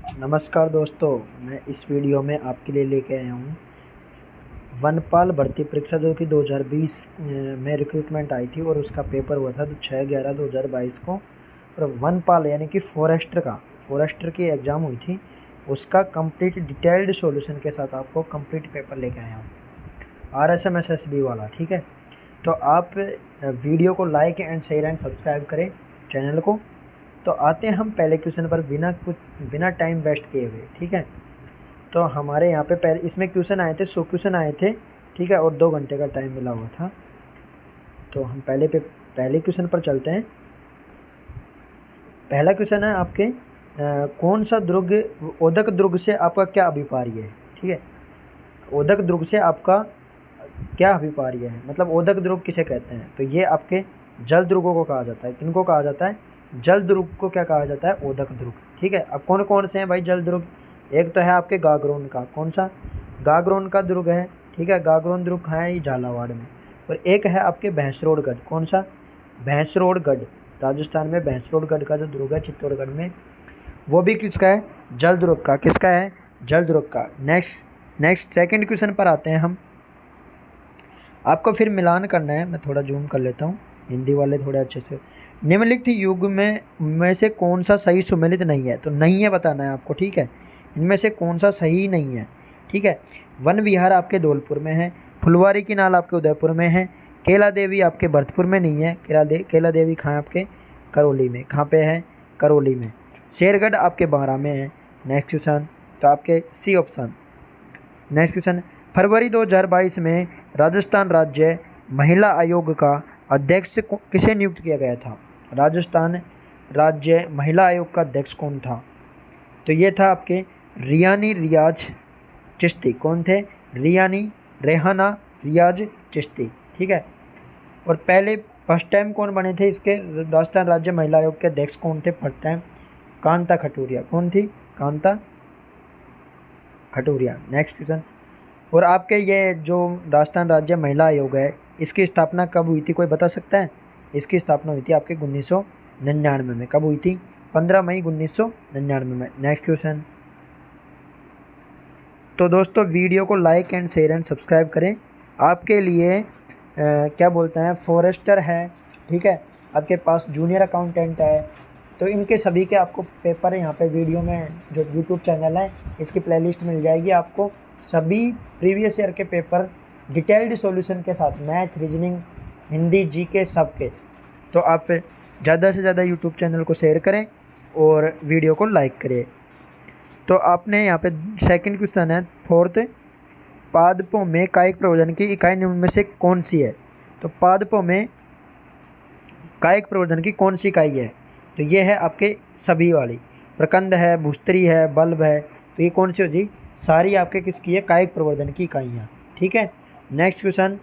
नमस्कार दोस्तों, मैं इस वीडियो में आपके लिए लेके आया हूँ वनपाल भर्ती परीक्षा जो कि 2020 में रिक्रूटमेंट आई थी और उसका पेपर हुआ था 6/11/2022 को। और वनपाल यानी कि फॉरेस्टर की एग्ज़ाम हुई थी, उसका कंप्लीट डिटेल्ड सॉल्यूशन के साथ आपको कंप्लीट पेपर लेके आया हूँ RSMSSB वाला। ठीक है, तो आप वीडियो को like and share and subscribe करें चैनल को। तो आते हैं हम पहले क्वेश्चन पर बिना टाइम वेस्ट किए हुए। ठीक है, तो हमारे यहाँ पे पहले इसमें क्वेश्चन आए थे 100 क्वेश्चन आए थे। ठीक है, और 2 घंटे का टाइम मिला हुआ था। तो हम पहले क्वेश्चन पर चलते हैं। पहला क्वेश्चन है आपके कौन सा दुर्ग ओदक दुर्ग से आपका क्या अभिप्राय है। ठीक है, ओदक दुर्ग से आपका क्या अभिप्राय है, मतलब ओदक दुर्ग किसे कहते हैं। तो ये आपके जल दुर्गों को कहा जाता है। किनको कहा जाता है? जल दुर्ग को क्या कहा जाता है? ओदक दुर्ग। ठीक है, अब कौन कौन से हैं भाई जल दुर्ग? एक तो है आपके गागरोन का, कौन सा? गागरोन का दुर्ग है। ठीक है, गागरोन दुर्ग कहाँ है? ये झालावाड़ में। और एक है आपके भैंसरोडगढ़, कौन सा? भैंसरोडगढ़, राजस्थान में भैंसरोडगढ़ का जो दुर्ग है चित्तौड़गढ़ में, वो भी किसका है? जल दुर्ग का। किसका है? जल दुर्ग का। नेक्स्ट सेकंड क्वेश्चन पर आते हैं हम। आपको फिर मिलान करना है, मैं थोड़ा जूम कर लेता हूँ, हिंदी वाले थोड़े अच्छे से। निम्नलिखित युग में से कौन सा सही सुमेलित नहीं है? तो नहीं है बताना है आपको। ठीक है, इनमें से कौन सा सही नहीं है। ठीक है, वन विहार आपके धौलपुर में है, फुलवारी की नाल आपके उदयपुर में है, केला देवी आपके भरतपुर में नहीं है। केला देवी कहाँ है? आपके करौली में। कहाँ पे है? करौली में। शेरगढ़ आपके बारा में है। नेक्स्ट क्वेश्चन, तो आपके सी ऑप्शन। नेक्स्ट क्वेश्चन, फरवरी 2022 में राजस्थान राज्य महिला आयोग का अध्यक्ष किसे नियुक्त किया गया था? राजस्थान राज्य महिला आयोग का अध्यक्ष कौन था? तो ये था आपके रियानी रियाज चिश्ती। कौन थे? रेहाना रियाज चिश्ती। ठीक है, और पहले फर्स्ट टाइम कौन बने थे इसके राजस्थान राज्य महिला आयोग के अध्यक्ष कौन थे फर्स्ट टाइम? कांता खटूरिया। कौन थी? कांता खटूरिया। नेक्स्ट क्वेश्चन, और आपके ये जो राजस्थान राज्य महिला आयोग है, इसकी स्थापना कब हुई थी? कोई बता सकता है? इसकी स्थापना हुई थी आपके 1999 में। कब हुई थी? 15 मई 1999 में। नेक्स्ट क्वेश्चन, तो दोस्तों वीडियो को like and share and subscribe करें। आपके लिए क्या बोलते हैं, फॉरेस्टर है। ठीक है, आपके पास जूनियर अकाउंटेंट है, तो इनके सभी के आपको पेपर यहाँ पे वीडियो में जो यूट्यूब चैनल है इसकी प्लेलिस्ट मिल जाएगी आपको। सभी प्रीवियस ईयर के पेपर डिटेल्ड सॉल्यूशन के साथ, मैथ, रीजनिंग, हिंदी, जीके सबके। तो आप ज़्यादा से ज़्यादा यूट्यूब चैनल को शेयर करें और वीडियो को लाइक करें। तो आपने यहाँ पे सेकंड क्वेश्चन है फोर्थ, पादपों में कायिक प्रवर्धन की इकाई निम्न में से कौन सी है? तो पादपों में कायिक प्रवर्धन की कौन सी इकाई है? तो ये है आपके सभी वाली, प्रकंद है, भूस्त्री है, बल्ब है। तो ये कौन सी हो जी? सारी आपके किसकी है? कायिक प्रवर्धन की इकाइयाँ। ठीक है, नेक्स्ट क्वेश्चन,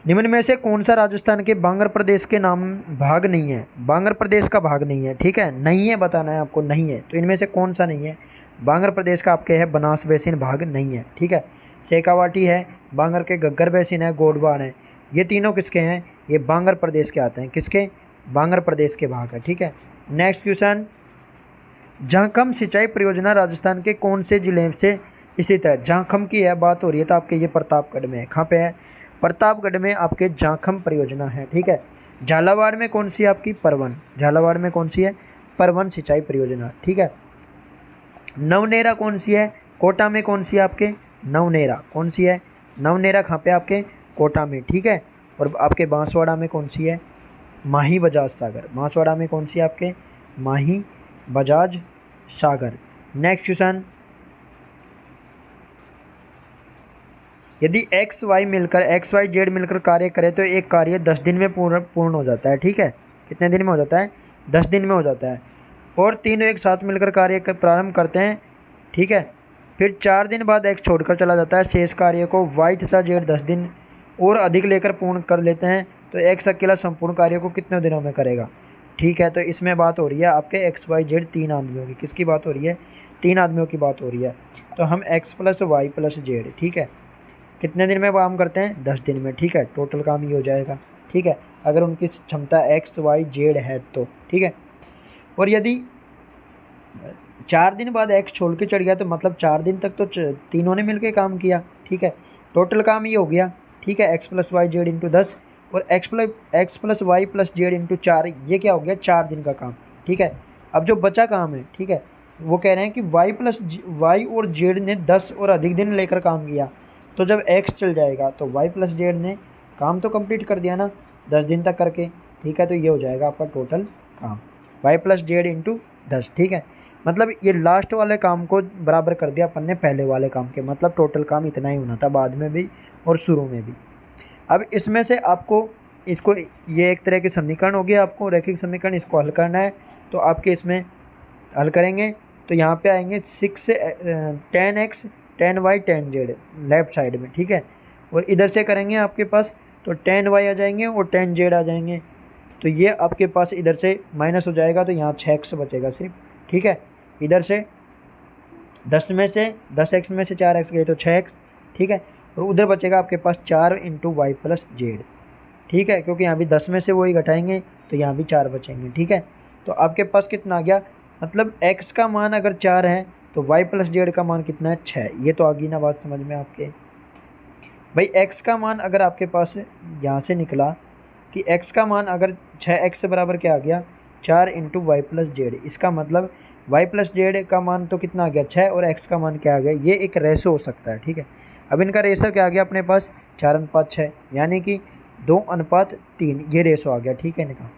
निम्न में से कौन सा राजस्थान के बांगर प्रदेश के नाम भाग नहीं है? बांगर प्रदेश का भाग नहीं है। ठीक है, नहीं है बताना है आपको, नहीं है। तो इनमें से कौन सा नहीं है? बांगर प्रदेश का आपके है बनास बेसिन भाग नहीं है। ठीक है, शेखावाटी है, बांगर के घग्गर बेसिन है, गोडवान है। ये तीनों किसके हैं? ये बांगर प्रदेश के आते हैं। किसके? बांगर प्रदेश के भाग है। ठीक है, नेक्स्ट क्वेश्चन, झांखम सिंचाई परियोजना राजस्थान के कौन से जिले से स्थित है? झांखम की है बात हो रही है, तो आपके ये प्रतापगढ़ में है। कहाँ पे है? प्रतापगढ़ में आपके झांखम परियोजना है। ठीक है, झालावाड़ में कौन सी है आपकी? परवन। झालावाड़ में कौन सी है? परवन सिंचाई परियोजना। ठीक है, नवनेरा कौन सी है? कोटा में। कौन सी है आपके? नवनेरा। कौन सी है? नवनेरा कहाँ पे? आपके कोटा में। ठीक है, और आपके बांसवाड़ा में कौन सी है? माही बजाज सागर। बांसवाड़ा में कौन सी है आपके? माही बजाज सागर। नेक्स्ट क्वेश्चन, यदि एक्स वाई जेड मिलकर कार्य करे तो एक कार्य 10 दिन में पूर्ण हो जाता है। ठीक है, कितने दिन में हो जाता है? 10 दिन में हो जाता है। और तीनों एक साथ मिलकर कार्य प्रारंभ करते हैं। ठीक है, फिर 4 दिन बाद एक्स छोड़कर चला जाता है। शेष कार्य को वाई तथा जेड 10 दिन और अधिक लेकर पूर्ण कर लेते हैं। तो एक्स अकेला संपूर्ण कार्य को कितने दिनों में करेगा? ठीक है, तो इसमें बात हो रही है आपके एक्स वाई जेड 3 आदमियों की। किसकी बात हो रही है? 3 आदमियों की बात हो रही है। तो हम x plus y plus z, ठीक है, कितने दिन में काम करते हैं? 10 दिन में। ठीक है, टोटल काम ही हो जाएगा। ठीक है, अगर उनकी क्षमता एक्स वाई जेड है तो। ठीक है, और यदि 4 दिन बाद एक्स छोड़ के चढ़ गया, तो मतलब 4 दिन तक तो तीनों ने मिलके काम किया, ठीक है। टोटल काम ये हो गया, ठीक है, x plus y z into 10 और x plus y plus z into 4, ये क्या हो गया 4 दिन का काम, ठीक है। अब जो बचा काम है, ठीक है, वो कह रहे हैं कि वाई और जेड ने 10 और अधिक दिन लेकर काम किया, तो जब एक्स चल जाएगा तो वाई प्लस जेड ने काम तो कंप्लीट कर दिया ना 10 दिन तक करके, ठीक है। तो ये हो जाएगा आपका टोटल काम वाई प्लस जेड इंटू 10, ठीक है। मतलब ये लास्ट वाले काम को बराबर कर दिया अपन ने पहले वाले काम के, मतलब टोटल काम इतना ही होना था बाद में भी और शुरू में भी। अब इसमें से आपको इसको, ये एक तरह के समीकरण हो गया, आपको रैखिक समीकरण, इसको हल करना है। तो आपके इसमें हल करेंगे तो यहाँ पे आएंगे 6 से 10x 10y 10z left side में, ठीक है। और इधर से करेंगे आपके पास तो 10y आ जाएंगे और 10z आ जाएंगे, तो ये आपके पास इधर से माइनस हो जाएगा, तो यहाँ 6x बचेगा सिर्फ, ठीक है। इधर से 10 में से 10x में से 4x गए तो 6x, ठीक है। और उधर बचेगा आपके पास 4 इंटू वाई प्लस जेड, ठीक है, क्योंकि यहाँ भी 10 में से वही घटाएंगे तो यहाँ भी 4 बचेंगे, ठीक है। तो आपके पास कितना आ गया, मतलब x का मान अगर 4 है तो y प्लस जेड का मान कितना है 6। ये तो आ गई ना बात समझ में आपके भाई। x का मान अगर आपके पास यहाँ से निकला कि x का मान अगर 6x से बराबर क्या आ गया 4 इंटू वाई प्लस जेड, इसका मतलब y प्लस जेड का मान तो कितना आ गया 6 और x का मान क्या आ गया, ये एक रेशो हो सकता है, ठीक है। अब इनका रेशो क्या आ गया अपने पास 4:6, यानी कि 2:3, ये रेशो आ गया, ठीक है इनका।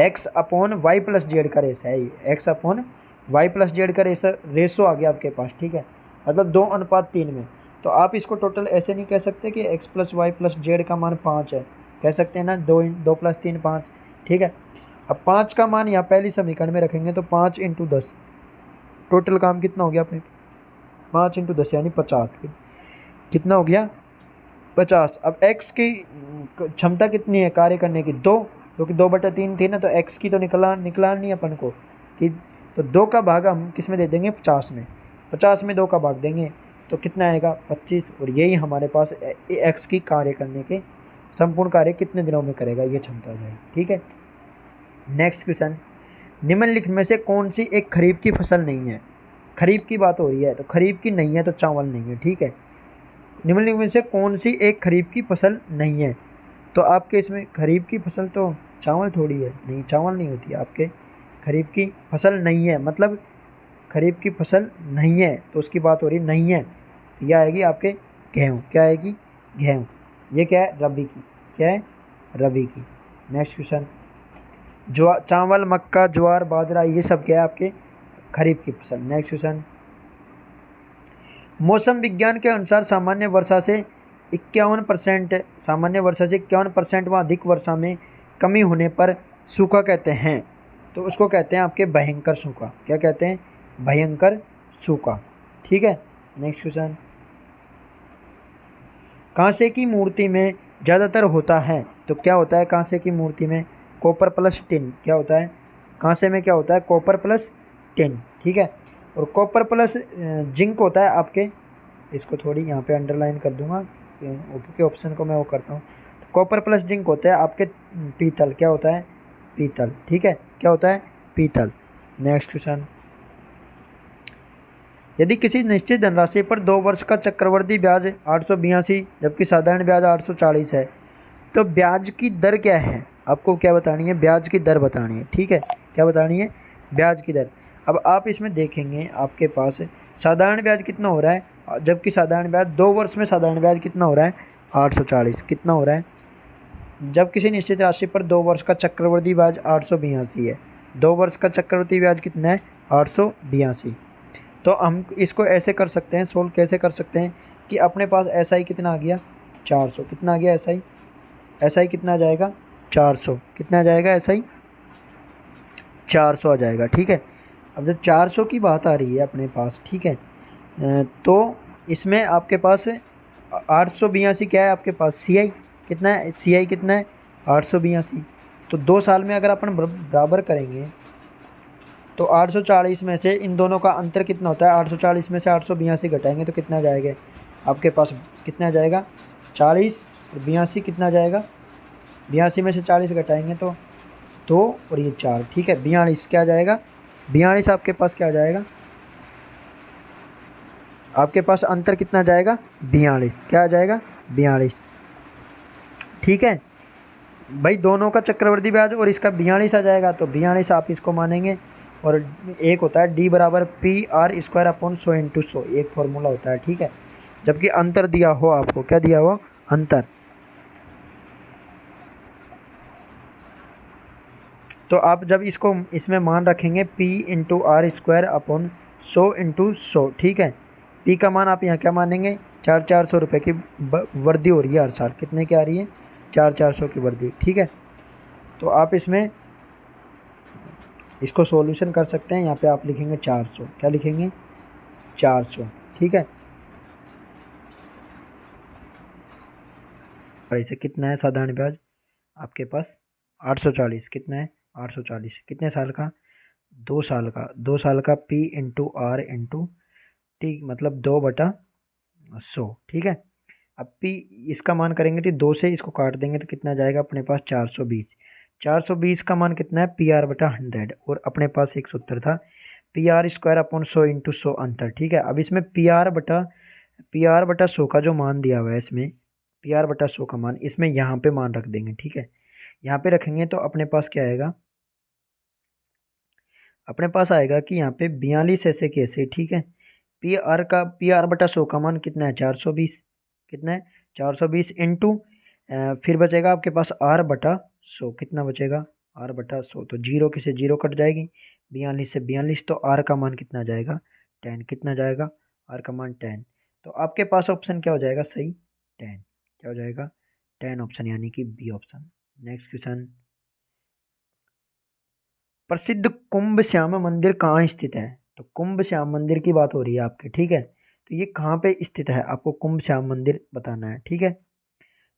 x upon y plus z का रेशो है, x upon y plus z का रेशो आ गया आपके पास, ठीक है, मतलब 2:3 में। तो आप इसको टोटल ऐसे नहीं कह सकते कि x plus y plus z का मान 5 है, कह सकते हैं ना 2 + 3 5, ठीक है। अब 5 का मान यहाँ पहली समीकरण में रखेंगे तो 5 इंटू 10, टोटल काम कितना हो गया अपने 5 इंटू 10 यानी 50, कितना हो गया 50। अब x की क्षमता कितनी है कार्य करने की 2, क्योंकि 2/3 थी ना, तो x की तो निकला नहीं अपन को कि, तो 2 का भाग हम किस में दे देंगे 50 में, 50 में 2 का भाग देंगे तो कितना आएगा 25। और यही हमारे पास x की कार्य करने के संपूर्ण कार्य कितने दिनों में करेगा, ये क्षमता हो जाएगी, ठीक है। नेक्स्ट क्वेश्चन, निम्नलिखित में से कौन सी एक खरीफ की फसल नहीं है। खरीफ की बात हो रही है तो खरीफ की नहीं है तो चावल नहीं है, ठीक है। निम्नलिखित में से कौन सी एक खरीफ की फसल नहीं है, तो आपके इसमें खरीफ की फसल तो चावल थोड़ी है, नहीं चावल नहीं होती है आपके, खरीफ की फसल नहीं है मतलब खरीफ की फसल नहीं है तो उसकी बात हो रही नहीं है, तो यह आएगी आपके गेहूँ, क्या आएगी गेहूँ, ये क्या है रबी की, क्या है रबी की। नेक्स्ट क्वेश्चन, चावल मक्का ज्वार बाजरा ये सब क्या है आपके खरीफ की फसल। नेक्स्ट क्वेश्चन, मौसम विज्ञान के अनुसार सामान्य वर्षा से 51% व अधिक वर्षा में कमी होने पर सूखा कहते हैं, तो उसको कहते हैं आपके भयंकर सूखा, क्या कहते हैं भयंकर सूखा, ठीक है। नेक्स्ट क्वेश्चन, कांसे की मूर्ति में ज़्यादातर होता है, तो क्या होता है कांसे की मूर्ति में कॉपर प्लस टिन, क्या होता है कांसे में क्या होता है कॉपर प्लस टिन, ठीक है। और कॉपर प्लस जिंक होता है आपके, इसको थोड़ी यहाँ पे अंडरलाइन कर दूंगा क्योंकि ऑप्शन को मैं वो करता हूँ। तो कॉपर प्लस जिंक होता है आपके पीतल, क्या होता है पीतल, ठीक है, क्या होता है पीतल। नेक्स्ट क्वेश्चन, यदि किसी निश्चित धनराशि पर 2 वर्ष का चक्रवृद्धि ब्याज 882 जबकि साधारण ब्याज 840 है, तो ब्याज की दर क्या है, आपको क्या बतानी है ब्याज की दर बतानी है, ठीक है, क्या बतानी है ब्याज की दर। अब आप इसमें देखेंगे आपके पास साधारण ब्याज कितना हो रहा है, जबकि साधारण ब्याज 2 वर्ष में साधारण ब्याज कितना हो रहा है 840, कितना हो रहा है, जब किसी निश्चित राशि पर 2 वर्ष का चक्रवृद्धि ब्याज 882 है, 2 वर्ष का चक्रवृद्धि ब्याज कितना है 882। तो हम इसको ऐसे कर सकते हैं, सोल्व कैसे कर सकते हैं कि अपने पास SI कितना आ गया 400, कितना आ गया SI कितना आ जाएगा 400, कितना आ जाएगा SI 400 आ जाएगा, ठीक है। अब जब 400 की बात आ रही है अपने पास, ठीक है, तो इसमें आपके पास 882 क्या है आपके पास CI कितना है, CI कितना है 882। तो 2 साल में अगर अपन बराबर करेंगे तो 840 में से इन दोनों का अंतर कितना होता है, 840 में से 882 घटाएंगे तो कितना जाएगा आपके पास, कितना जाएगा 40 और 82 कितना जाएगा, 82 में से 40 घटाएंगे तो 2 और ये 4, ठीक है 42, क्या जाएगा 42 आपके पास क्या आ जाएगा आपके पास अंतर कितना जाएगा, 42। क्या आ जाएगा, 42। ठीक है भाई, दोनों का चक्रवर्ती ब्याज और इसका 42 आ जाएगा, तो 42 आप इसको मानेंगे। और एक होता है डी बराबर पी आर स्क्वायर अपॉन 100 × 100, एक फॉर्मूला होता है। ठीक है, जबकि अंतर दिया हो आपको, क्या दिया हो, अंतर। तो आप जब इसको इसमें मान रखेंगे P into r square upon 100 × 100, ठीक है। P का मान आप यहाँ क्या मानेंगे, 400 रुपये की वर्दी हो रही है हर साल, कितने की आ रही है, 400 की वर्दी। ठीक है, तो आप इसमें इसको सॉल्यूशन कर सकते हैं। यहाँ पे आप लिखेंगे 400, क्या लिखेंगे, 400। ठीक है, और इसे कितना है साधारण ब्याज आपके पास, 840। कितना है, 840। कितने साल का, 2 साल का। 2 साल का P into r into t, मतलब 2/100। ठीक है, अब P इसका मान करेंगे तो 2 से इसको काट देंगे तो कितना जाएगा अपने पास, 420। 420 का मान कितना है, PR/100, और अपने पास एक सूत्र था PR स्क्वायर अपॉन 100 × 100 अंतर। ठीक है, अब इसमें PR/100 का जो मान दिया हुआ है, इसमें PR/100 का मान इसमें यहाँ पे मान रख देंगे। ठीक है, यहाँ पे रखेंगे तो अपने पास क्या आएगा, अपने पास आएगा कि यहाँ पे 42 ऐसे कैसे। ठीक है, PR/100 का मान कितना है, 420। कितना है, 420 इंटू फिर बचेगा आपके पास R/100। कितना बचेगा, R/100, तो जीरो किसे जीरो कट जाएगी, 42 से 42, तो R का मान कितना जाएगा, 10। कितना जाएगा, R का मान 10। तो आपके पास ऑप्शन क्या हो जाएगा सही, 10। क्या हो जाएगा, 10 ऑप्शन, यानी कि बी ऑप्शन। नेक्स्ट क्वेश्चन, प्रसिद्ध कुंभ श्याम मंदिर कहाँ स्थित है। तो कुंभ श्याम मंदिर की बात हो रही है आपके। ठीक है, तो ये कहाँ पे स्थित है, आपको कुंभ श्याम मंदिर बताना है। ठीक है,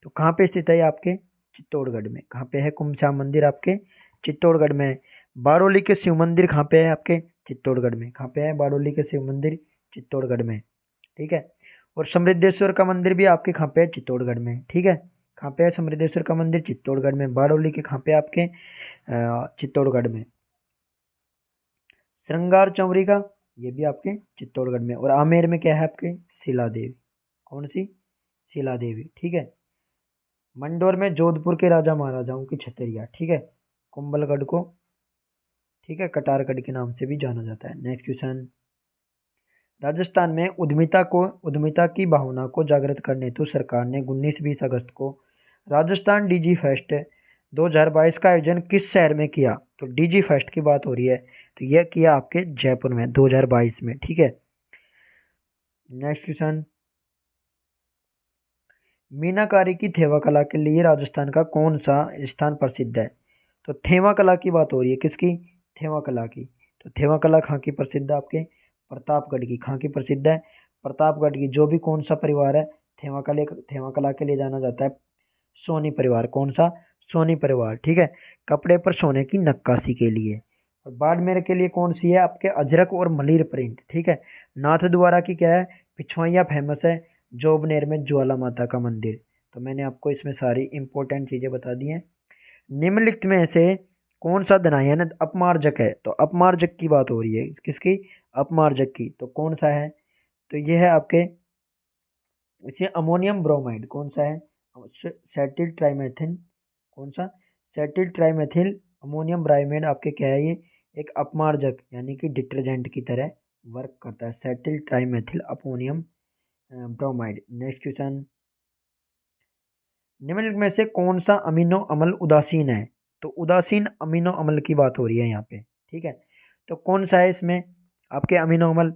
तो कहाँ पे स्थित है ये आपके, चित्तौड़गढ़ में। कहाँ पे है कुंभ श्याम मंदिर, आपके चित्तौड़गढ़ में है। बारडोली के शिव मंदिर कहाँ पे है, आपके चित्तौड़गढ़ में। कहाँ पे है बारडोली के शिव मंदिर, चित्तौड़गढ़ में। ठीक है, और समृद्धेश्वर का मंदिर भी आपके कहाँ पे है, चित्तौड़गढ़ में। ठीक है, कहाँ पे है समृद्धेश्वर का मंदिर, चित्तौड़गढ़ में। बारडोली के कहाँ पे आपके, चित्तौड़गढ़ में। श्रृंगार चौरी का, ये भी आपके चित्तौड़गढ़ में। और आमेर में क्या है आपके, शिला देवी। कौन सी, शिला देवी। ठीक है, मंडोर में जोधपुर के राजा महाराजाओं की छतरिया। ठीक है, कुंभलगढ़ को, ठीक है, कटारगढ़ के नाम से भी जाना जाता है। नेक्स्ट क्वेश्चन, राजस्थान में उद्यमिता की भावना को जागृत करने हेतु सरकार ने 19-20 अगस्त को राजस्थान डीजी फेस्ट 2022 का आयोजन किस शहर में किया। तो डीजी फेस्ट की बात हो रही है, तो यह किया आपके जयपुर में 2022 में। ठीक है, नेक्स्ट क्वेश्चन, मीनाकारी की थेवा कला के लिए राजस्थान का कौन सा स्थान प्रसिद्ध है। तो थेवा कला की बात हो रही है, किसकी, थेवा कला की। तो थेवा कला कहाँ की प्रसिद्ध है, आपके प्रतापगढ़ की। कहाँ की प्रसिद्ध है, प्रतापगढ़ की। जो भी कौन सा परिवार है, थेवा कला के लिए जाना जाता है सोनी परिवार। कौन सा, सोनी परिवार। ठीक है, कपड़े पर सोने की नक्काशी के लिए। और बाड़मेर के लिए कौन सी है, आपके अजरक और मलिर प्रिंट। ठीक है, नाथद्वारा की क्या है, पिछवाइयाँ फेमस है। जोबनेर में ज्वाला माता का मंदिर। तो मैंने आपको इसमें सारी इंपॉर्टेंट चीज़ें बता दी हैं। निम्नलिखित में से कौन सा धनायन अपमार्जक है। तो अपमार्जक की बात हो रही है, किसकी, अपमार्जक की। तो कौन सा है, तो ये है आपके, इसमें अमोनियम ब्रोमाइड। कौन सा है, सेटिल ट्राइमेथिन। कौन सा, सेटिल ट्राइमेथिल अमोनियम ब्राइमेड आपके क्या है, ये एक अपमार्जक यानी कि डिटर्जेंट की तरह वर्क करता है, cetyl trimethyl ammonium bromide. Next question, निम्नलिखित में से कौन सा अमीनो अम्ल उदासीन है। तो उदासीन अमीनो अम्ल की बात हो रही है यहाँ पे। ठीक है, तो कौन सा है इसमें आपके अमीनो अम्ल,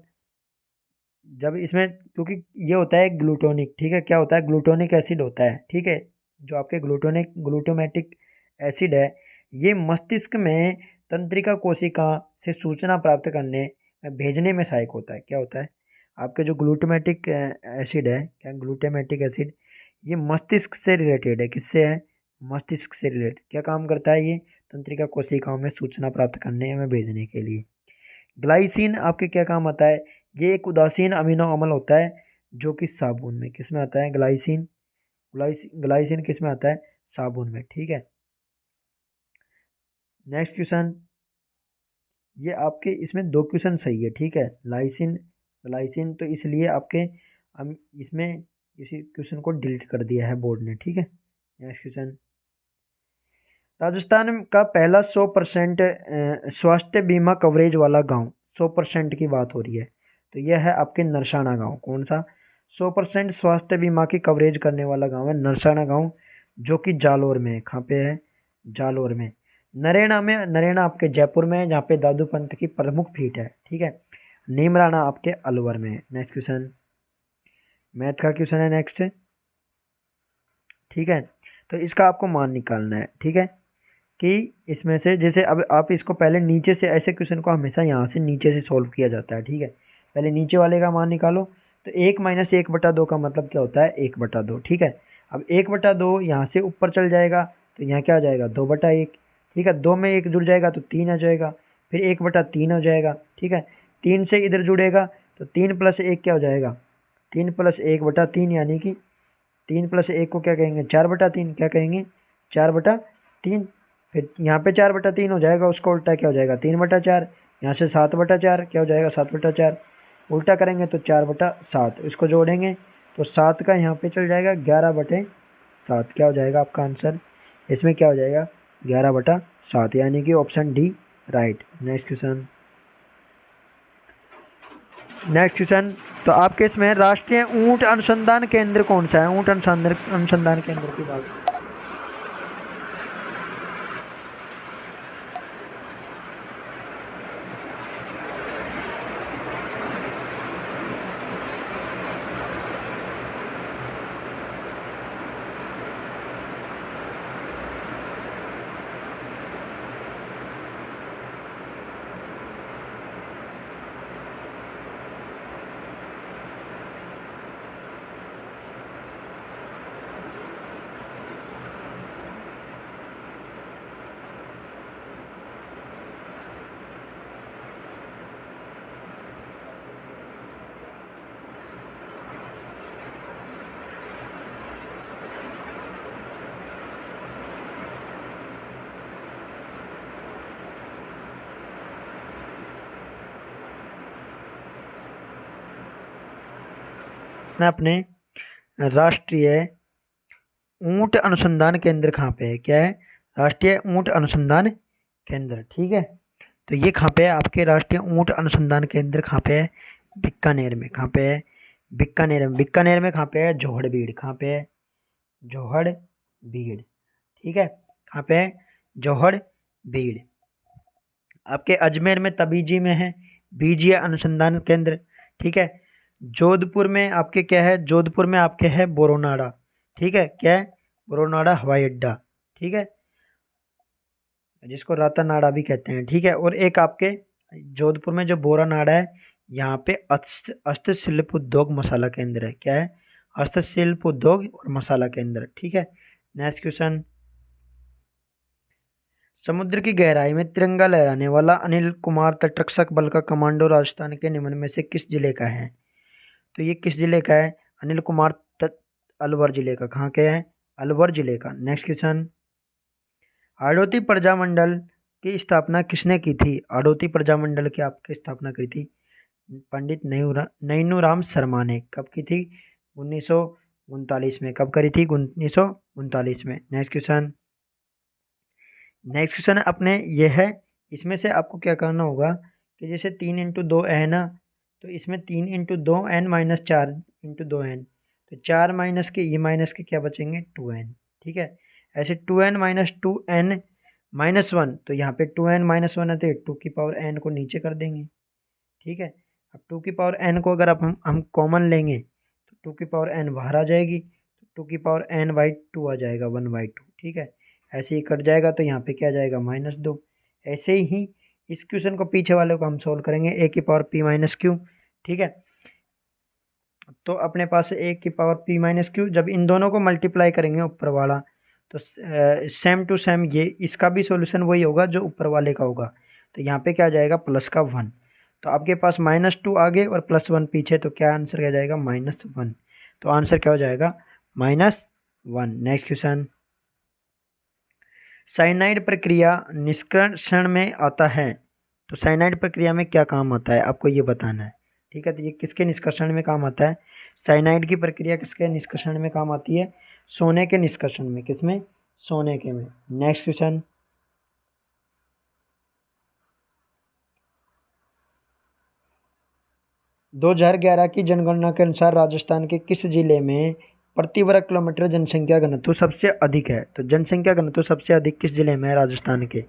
जब इसमें, क्योंकि ये होता है ग्लूटोनिक। ठीक है, क्या होता है, ग्लूटोनिक एसिड होता है। ठीक है, जो आपके ग्लूटोमेटिक एसिड है, ये मस्तिष्क में तंत्रिका कोशिका से सूचना प्राप्त करने भेजने में सहायक होता है। क्या होता है, आपके जो ग्लूटोमेटिक एसिड है, क्या ग्लूटामेटिक एसिड, ये मस्तिष्क से रिलेटेड है। किससे है, मस्तिष्क से रिलेटेड। क्या काम करता है ये, तंत्रिका कोशिकाओं में सूचना प्राप्त करने में भेजने के लिए। ग्लाइसिन आपके क्या काम आता है, ये एक उदासीन अमीनो अम्ल होता है जो कि साबुन में, किस में आता है, ग्लाइसिन किस में आता है, साबुन में। ठीक है, नेक्स्ट क्वेश्चन, ये आपके इसमें 2 क्वेश्चन सही है। ठीक है, लाइसिन लाइसिन, तो इसलिए आपके हम इसमें इसी क्वेश्चन को डिलीट कर दिया है बोर्ड ने। ठीक है, नेक्स्ट क्वेश्चन। राजस्थान का पहला 100% स्वास्थ्य बीमा कवरेज वाला गांव, 100% की बात हो रही है, तो यह है आपके नरसाना गांव। कौन सा 100% स्वास्थ्य बीमा की कवरेज करने वाला गांव है? नरसाना गांव, जो कि जालोर में है। कहाँ पे है? जालोर में। नरेना में, नरेना आपके जयपुर में है, जहाँ पे दादू पंत की प्रमुख पीठ है। ठीक है, नीमराना आपके अलवर में है। नेक्स्ट क्वेश्चन, मैथ का क्वेश्चन है नेक्स्ट। ठीक है, तो इसका आपको मान निकालना है। ठीक है, कि इसमें से जैसे अब आप इसको पहले नीचे से, ऐसे क्वेश्चन को हमेशा यहाँ से नीचे से सॉल्व किया जाता है। ठीक है, पहले नीचे वाले का मान निकालो। तो 1 - 1/2 का मतलब क्या होता है? 1/2। ठीक है, अब 1/2 यहाँ से ऊपर चल जाएगा, तो यहाँ क्या आ जाएगा? 2/1। ठीक है, 2 में 1 जुड़ जाएगा तो 3 आ जाएगा, फिर 1/3 हो जाएगा। ठीक है, 3 से इधर जुड़ेगा तो 3 + 1 क्या हो जाएगा? 3 + 1/3, यानी कि 3 + 1 को क्या कहेंगे? 4/3। क्या कहेंगे? 4/3। फिर यहाँ पे 4/3 हो जाएगा, उसका उल्टा क्या हो जाएगा? 3/4। यहाँ से 7/4 क्या हो जाएगा? 7/4। उल्टा करेंगे तो 4/7। इसको जोड़ेंगे तो 7 का यहाँ पे चल जाएगा 11/7। क्या हो जाएगा आपका आंसर? इसमें क्या हो जाएगा? 11/7, यानी कि option D right. Next question, next question. तो आपके इसमें राष्ट्रीय ऊंट अनुसंधान केंद्र कौन सा है? ऊंट अनुसंधान केंद्र की बात। अपने राष्ट्रीय ऊंट अनुसंधान केंद्र कहाँ पे है? क्या है? राष्ट्रीय ऊंट अनुसंधान केंद्र। ठीक है, तो ये कहाँ पे है? आपके राष्ट्रीय ऊंट अनुसंधान केंद्र कहाँ पे है? बीकानेर में। कहाँ पे है? बीकानेर में। बीकानेर में कहाँ पे है? जोहड़बीड़। कहाँ पे है? जोहड़बीड़। ठीक है, कहाँ पे है? जोहड़बीड़। आपके अजमेर में तबीजी में है बीजीय अनुसंधान केंद्र। ठीक है, जोधपुर में आपके क्या है? जोधपुर में आपके है बोरोनाडा। ठीक है, क्या है? बोरोनाडा हवाई अड्डा। ठीक है, जिसको रातानाडा भी कहते हैं। ठीक है, और एक आपके जोधपुर में जो बोरानाडा है, यहाँ पे हस्तशिल्प उद्योग मसाला केंद्र है। क्या है? हस्तशिल्प उद्योग और मसाला केंद्र। ठीक है, नेक्स्ट क्वेश्चन। समुद्र की गहराई में तिरंगा लहराने वाला अनिल कुमार तटरक्षक बल का कमांडो राजस्थान के निम्न में से किस जिले का है? तो ये किस जिले का है? अनिल कुमार अलवर जिले का। कहाँ के है? अलवर जिले का। Next question. आड़ोती प्रजामंडल की स्थापना किसने की थी? आड़ोती प्रजामंडल की आपकी स्थापना की थी पंडित नैनूराम शर्मा ने। कब की थी? 1939 में। कब करी थी? 1939 में। Next question. नेक्स्ट क्वेश्चन अपने ये है, इसमें से आपको क्या करना होगा कि जैसे 3 × 2 है ना, तो इसमें 3 × 2 n - 4 × 2 n, तो 4 माइनस के ये माइनस के क्या बचेंगे? 2n। ठीक है, ऐसे 2n - 2n - 1, तो यहाँ पे 2n - 1 है तो 2n को नीचे कर देंगे। ठीक है, अब 2n को अगर आप हम कॉमन लेंगे तो 2n बाहर आ जाएगी, तो 2n/2 आ जाएगा, 1/2। ठीक है, ऐसे ही कट जाएगा तो यहाँ पे क्या आ जाएगा? -2। ऐसे ही इस क्वेश्चन को पीछे वाले को हम सोल्व करेंगे, a⁻p - q। ठीक है, तो अपने पास a⁻p - q, जब इन दोनों को मल्टीप्लाई करेंगे ऊपर वाला, तो सेम टू सेम ये इसका भी सॉल्यूशन वही होगा जो ऊपर वाले का होगा। तो यहाँ पे क्या आ जाएगा? +1। तो आपके पास -2 आगे और +1 पीछे, तो क्या आंसर क्या जाएगा? -1। तो आंसर क्या हो जाएगा? -1। Next question. साइनाइड प्रक्रिया निष्कर्षण में आता है, तो साइनाइड प्रक्रिया में क्या काम आता है आपको ये बताना है। ठीक है, तो ये किसके निष्कर्षण में काम आता है? साइनाइड की प्रक्रिया किसके निष्कर्षण में काम आती है? सोने के निष्कर्षण में। किसमें? सोने के में। नेक्स्ट क्वेश्चन, 2011 की जनगणना के अनुसार राजस्थान के किस जिले में प्रति वर्ग किलोमीटर जनसंख्या घनत्व सबसे अधिक है? तो जनसंख्या घनत्व सबसे अधिक किस जिले में है राजस्थान के?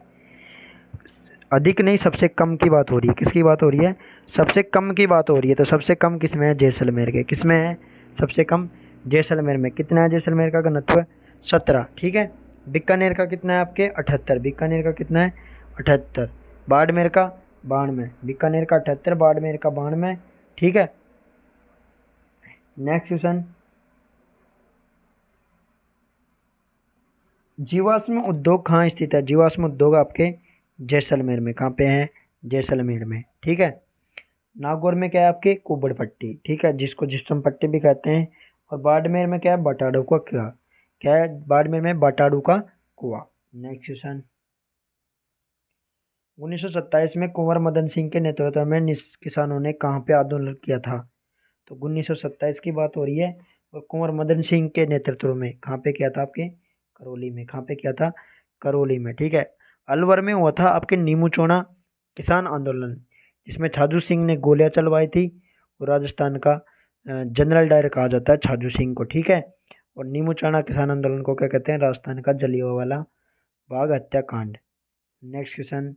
अधिक नहीं, सबसे कम की बात हो रही है। किसकी बात हो रही है? सबसे कम की बात हो रही है। तो सबसे कम किस में है? जैसलमेर के। किस में है सबसे कम? जैसलमेर में। कितना है जैसलमेर का घनत्व? 17। ठीक है। बीकानेर का कितना है आपके? 78। बीकानेर का कितना है? 78। बाड़मेर का? 92। बीकानेर का 78, बाड़मेर का 92। ठीक है। नेक्स्ट क्वेश्चन, जीवाश्म उद्योग कहाँ स्थित है? जीवाश्म उद्योग आपके जैसलमेर में। कहाँ पे है? जैसलमेर में। ठीक है। नागौर में क्या है आपके? कुबड़ पट्टी। ठीक है, जिसको जिस्म पट्टी भी कहते हैं। और बाड़मेर में क्या है? बटाड़ू का कुआं। क्या है बाड़मेर में? बटाड़ू का कुआं। नेक्स्ट क्वेश्चन, 1927 में कुंवर मदन सिंह के नेतृत्व में किसानों ने कहाँ पे आंदोलन किया था? तो 1927 की बात हो रही है। और कुंवर मदन सिंह के नेतृत्व में कहाँ पे किया था? आपके करौली में। कहाँ पे किया था? करौली में। ठीक है। अलवर में हुआ था आपके नीमू चौड़ा किसान आंदोलन, जिसमें छाजू सिंह ने गोलियां चलवाई थी। और राजस्थान का जनरल डायर कहा जाता है छाजू सिंह को। ठीक है। और नीमू चौड़ा किसान आंदोलन को क्या कहते हैं? राजस्थान का जलियांवाला बाग हत्याकांड। नेक्स्ट क्वेश्चन,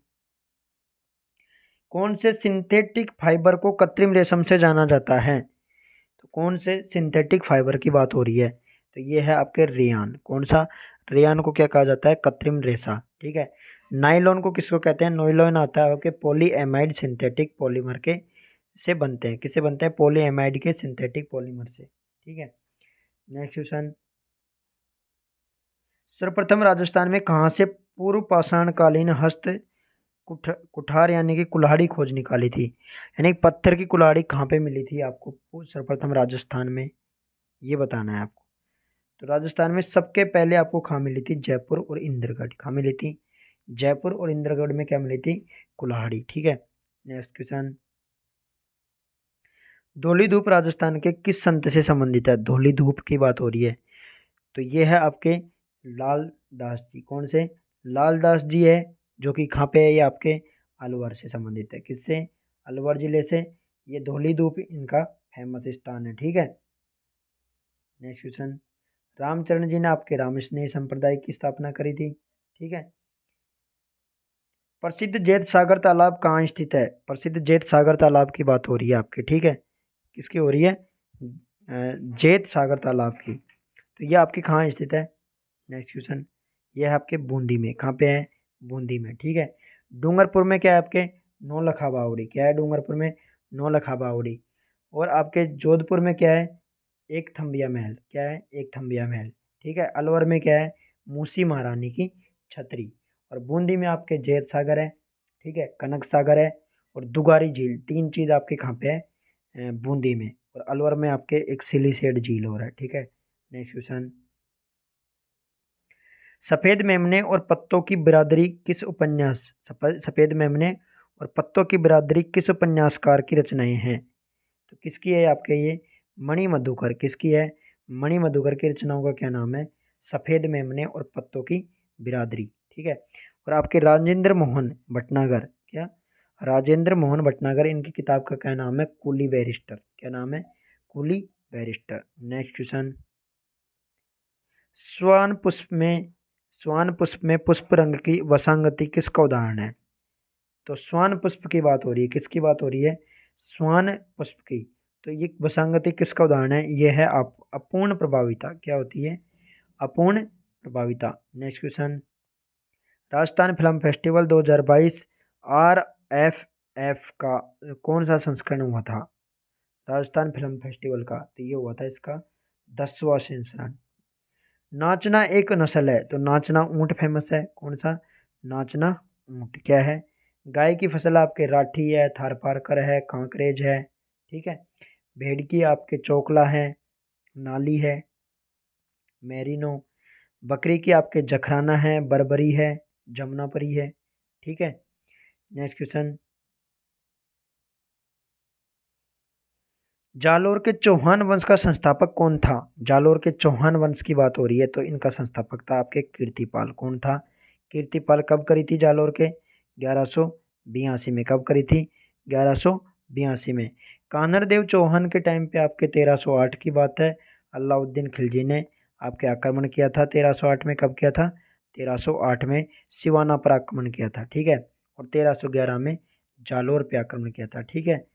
कौन से सिंथेटिक फाइबर को कृत्रिम रेशम से जाना जाता है? तो कौन से सिंथेटिक फाइबर की बात हो रही है? तो ये है आपके रेयान। कौन सा? रेयान को क्या कहा जाता है? कृत्रिम रेशा। ठीक है। नाइलॉन को किसको कहते हैं? नाइलॉन आता है आपके पॉलीएमाइड सिंथेटिक पॉलीमर के से बनते हैं। किससे बनते हैं? पॉलीएमाइड के सिंथेटिक पॉलीमर से। ठीक है। नेक्स्ट क्वेश्चन, सर्वप्रथम राजस्थान में कहाँ से पूर्व पाषाणकालीन हस्त कुठार यानी कि कुल्हाड़ी खोज निकाली थी? यानी पत्थर की कुल्हाड़ी कहाँ पे मिली थी आपको सर्वप्रथम राजस्थान में? ये बताना है आपको। तो राजस्थान में सबके पहले आपको कहाँ मिली थी? जयपुर और इंद्रगढ़। कहाँ मिली थी? जयपुर और इंद्रगढ़ में क्या मिली थी? कुल्हाड़ी। ठीक है। नेक्स्ट क्वेश्चन, धौली धूप राजस्थान के किस संत से संबंधित है? धौली धूप की बात हो रही है। तो ये है आपके लाल दास जी। कौन से? लाल दास जी है, जो कि कहाँ पे है? ये आपके अलवर से संबंधित है। किससे? अलवर जिले से। ये धौली धूप इनका फेमस स्थान है। ठीक है। नेक्स्ट क्वेश्चन, रामचरण जी ने आपके रामस्नेह संप्रदाय की स्थापना करी थी। ठीक है। प्रसिद्ध जेत सागर तालाब कहाँ स्थित है? प्रसिद्ध जेत सागर तालाब की बात हो रही है आपके। ठीक है। किसकी हो रही है? जेत सागर तालाब की। तो ये आपके कहाँ स्थित है? नेक्स्ट क्वेश्चन, ये है आपके बूंदी में। कहाँ पे है? बूंदी में। ठीक है। डूंगरपुर में क्या है आपके? नौलखा बावड़ी। क्या है डूंगरपुर में? नौलखा बावड़ी। और आपके जोधपुर में क्या है? एक थम्बिया महल। क्या है? एक थम्बिया महल। ठीक है। अलवर में क्या है? मूसी महारानी की छतरी। और बूंदी में आपके जैत सागर है। ठीक है। कनक सागर है। और दुगारी झील। तीन चीज़ आपके कहाँ पे है? बूंदी में। और अलवर में आपके एक सिलीसेड झील हो रहा है। ठीक है। नेक्स्ट क्वेश्चन, सफेद मेमने और पत्तों की बिरादरी किस उपन्यास? सफेद मेमने और पत्तों की बिरादरी किस उपन्यासकार की रचनाएं हैं? तो किसकी है आपके ये? मणि मधुकर। किसकी है? मणि मधुकर की रचनाओं का क्या नाम है? सफेद मेमने और पत्तों की बिरादरी। ठीक है। और आपके राजेंद्र मोहन भटनागर। क्या? राजेंद्र मोहन भटनागर, इनकी किताब का क्या नाम है? Coolie barrister. क्या नाम है? Coolie barrister. नेक्स्ट क्वेश्चन, श्वान पुष्प में श्वान पुष्प में पुष्प रंग की वसांगति किसका उदाहरण है? तो श्वान पुष्प की बात हो रही है। किसकी बात हो रही है? श्वान पुष्प की। तो ये वसांगति किसका उदाहरण है? ये है आप अपूर्ण प्रभाविता। क्या होती है? अपूर्ण प्रभाविता। Next question, Rajasthan film festival 2022 RFF का कौन सा संस्करण हुआ था? राजस्थान फिल्म फेस्टिवल का तो ये हुआ था इसका 10वां संस्करण। नाचना एक नस्ल है, तो नाचना ऊंट फेमस है। कौन सा? नाचना ऊंट। क्या है? गाय की फसल आपके राठी है, थारपारकर है, कांकरेज है। ठीक है। भेड़ की आपके चोकला है, नाली है, मैरिनो। बकरी की आपके जखराना है, बरबरी है, जमुनापरी है। ठीक है। नेक्स्ट क्वेश्चन, जालोर के चौहान वंश का संस्थापक कौन था? जालोर के चौहान वंश की बात हो रही है तो इनका संस्थापक था आपके कीर्तिपाल। कौन था? कीर्तिपाल। कब करी थी जालोर के? 1182 में। कब करी थी? 1182 में। कान्हरदेव चौहान के टाइम पे आपके 1308 की बात है। अलाउद्दीन खिलजी ने आपके आक्रमण किया था 1308 में। कब किया था? 1308 में सिवाना पर आक्रमण किया था, ठीक है। और 1311 में जालोर पे आक्रमण किया था, ठीक है।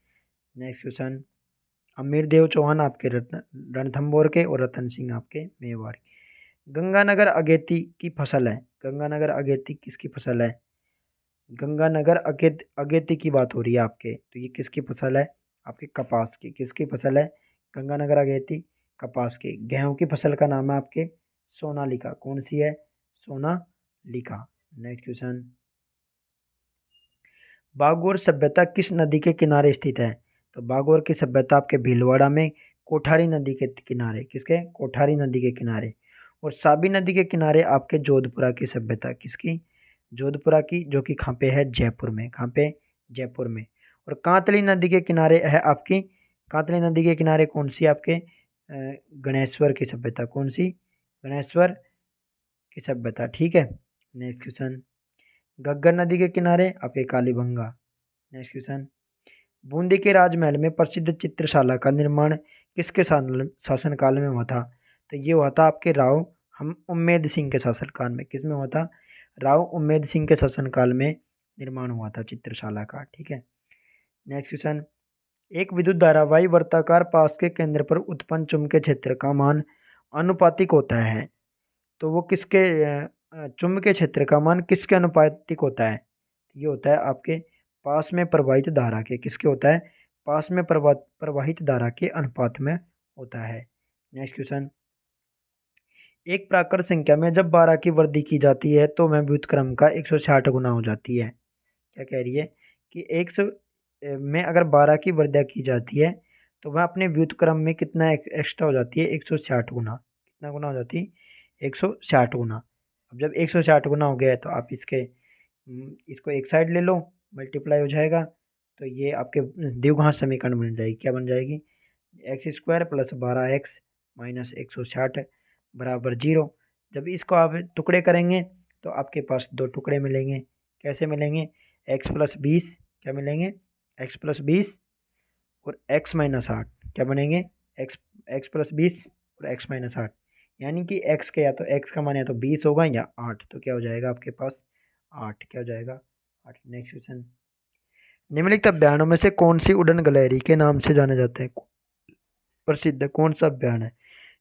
Next question. अमीरदेव चौहान आपके रणथंभौर के और रतन सिंह आपके मेवाड़ के। गंगानगर अगेती की फसल है। गंगानगर अगेती किसकी फसल है? गंगानगर अगेती की बात हो रही है आपके, तो ये किसकी फसल है? आपके कपास की। किसकी फसल है? गंगानगर अगेती कपास की। गेहूं की फसल का नाम है आपके सोनालिका। कौन सी है? सोनालिका। Next question. बागोर सभ्यता किस नदी के किनारे स्थित है? तो बागोर की सभ्यता आपके भीलवाड़ा में कोठारी नदी के किनारे। किसके? कोठारी नदी के किनारे। और साबी नदी के किनारे आपके जोधपुरा की सभ्यता। किसकी? जोधपुरा की, जो कि कहाँ पे है? जयपुर में। कहाँ पे? जयपुर में। और कांतली नदी के किनारे है आपकी, कांतली नदी के किनारे कौन सी? आपके गणेश्वर की सभ्यता। कौन सी? गणेश्वर की सभ्यता, ठीक है। Next question. घग्गर नदी के किनारे आपके कालीबंगा। Next question. बूंदी के राजमहल में प्रसिद्ध चित्रशाला का निर्माण किसके शासनकाल में हुआ था? तो ये हुआ था आपके राव हम उम्मेद सिंह के शासनकाल में। किस में हुआ था? राव उम्मेद सिंह के शासनकाल में निर्माण हुआ था चित्रशाला का, ठीक है। Next question. एक विद्युत धारा वायु वर्ताकार पास के केंद्र पर उत्पन्न चुंबकीय क्षेत्र का मान अनुपातिक होता है। तो वो किसके चुंबकीय क्षेत्र का मान किसके अनुपातिक होता है? ये होता है आपके पास में प्रवाहित धारा के। किसके होता है? पास में प्रवाहित धारा के अनुपात में होता है। Next question. एक प्राकृत संख्या में जब 12 की वृद्धि की जाती है तो वह व्युत्क्रम का 160 गुना हो जाती है। क्या कह रही है? कि 100 में अगर 12 की वृद्धि की जाती है तो वह अपने व्युत्क्रम में कितना एक्स्ट्रा हो जाती है? 160 गुना। कितना गुना हो जाती है? 160 गुना। अब जब 160 गुना हो गया है तो आप इसको एक साइड ले लो, मल्टीप्लाई हो जाएगा तो ये आपके द्विघात समीकरण बन जाएगी। क्या बन जाएगी? x² प्लस 12x माइनस 160 बराबर 0। जब इसको आप टुकड़े करेंगे तो आपके पास दो टुकड़े मिलेंगे। कैसे मिलेंगे? x+20 क्या मिलेंगे? x+20 और x-8 क्या बनेंगे? x+20 और x-8, यानी कि x का या तो x का मान या तो 20 होगा या 8, तो क्या हो जाएगा आपके पास? 8। क्या हो जाएगा? 8। Next question. निम्नलिखित अभ्यारणों में से कौन सी उड़न गलहरी के नाम से जाने जाते हैं? प्रसिद्ध कौन सा अभ्यारण है?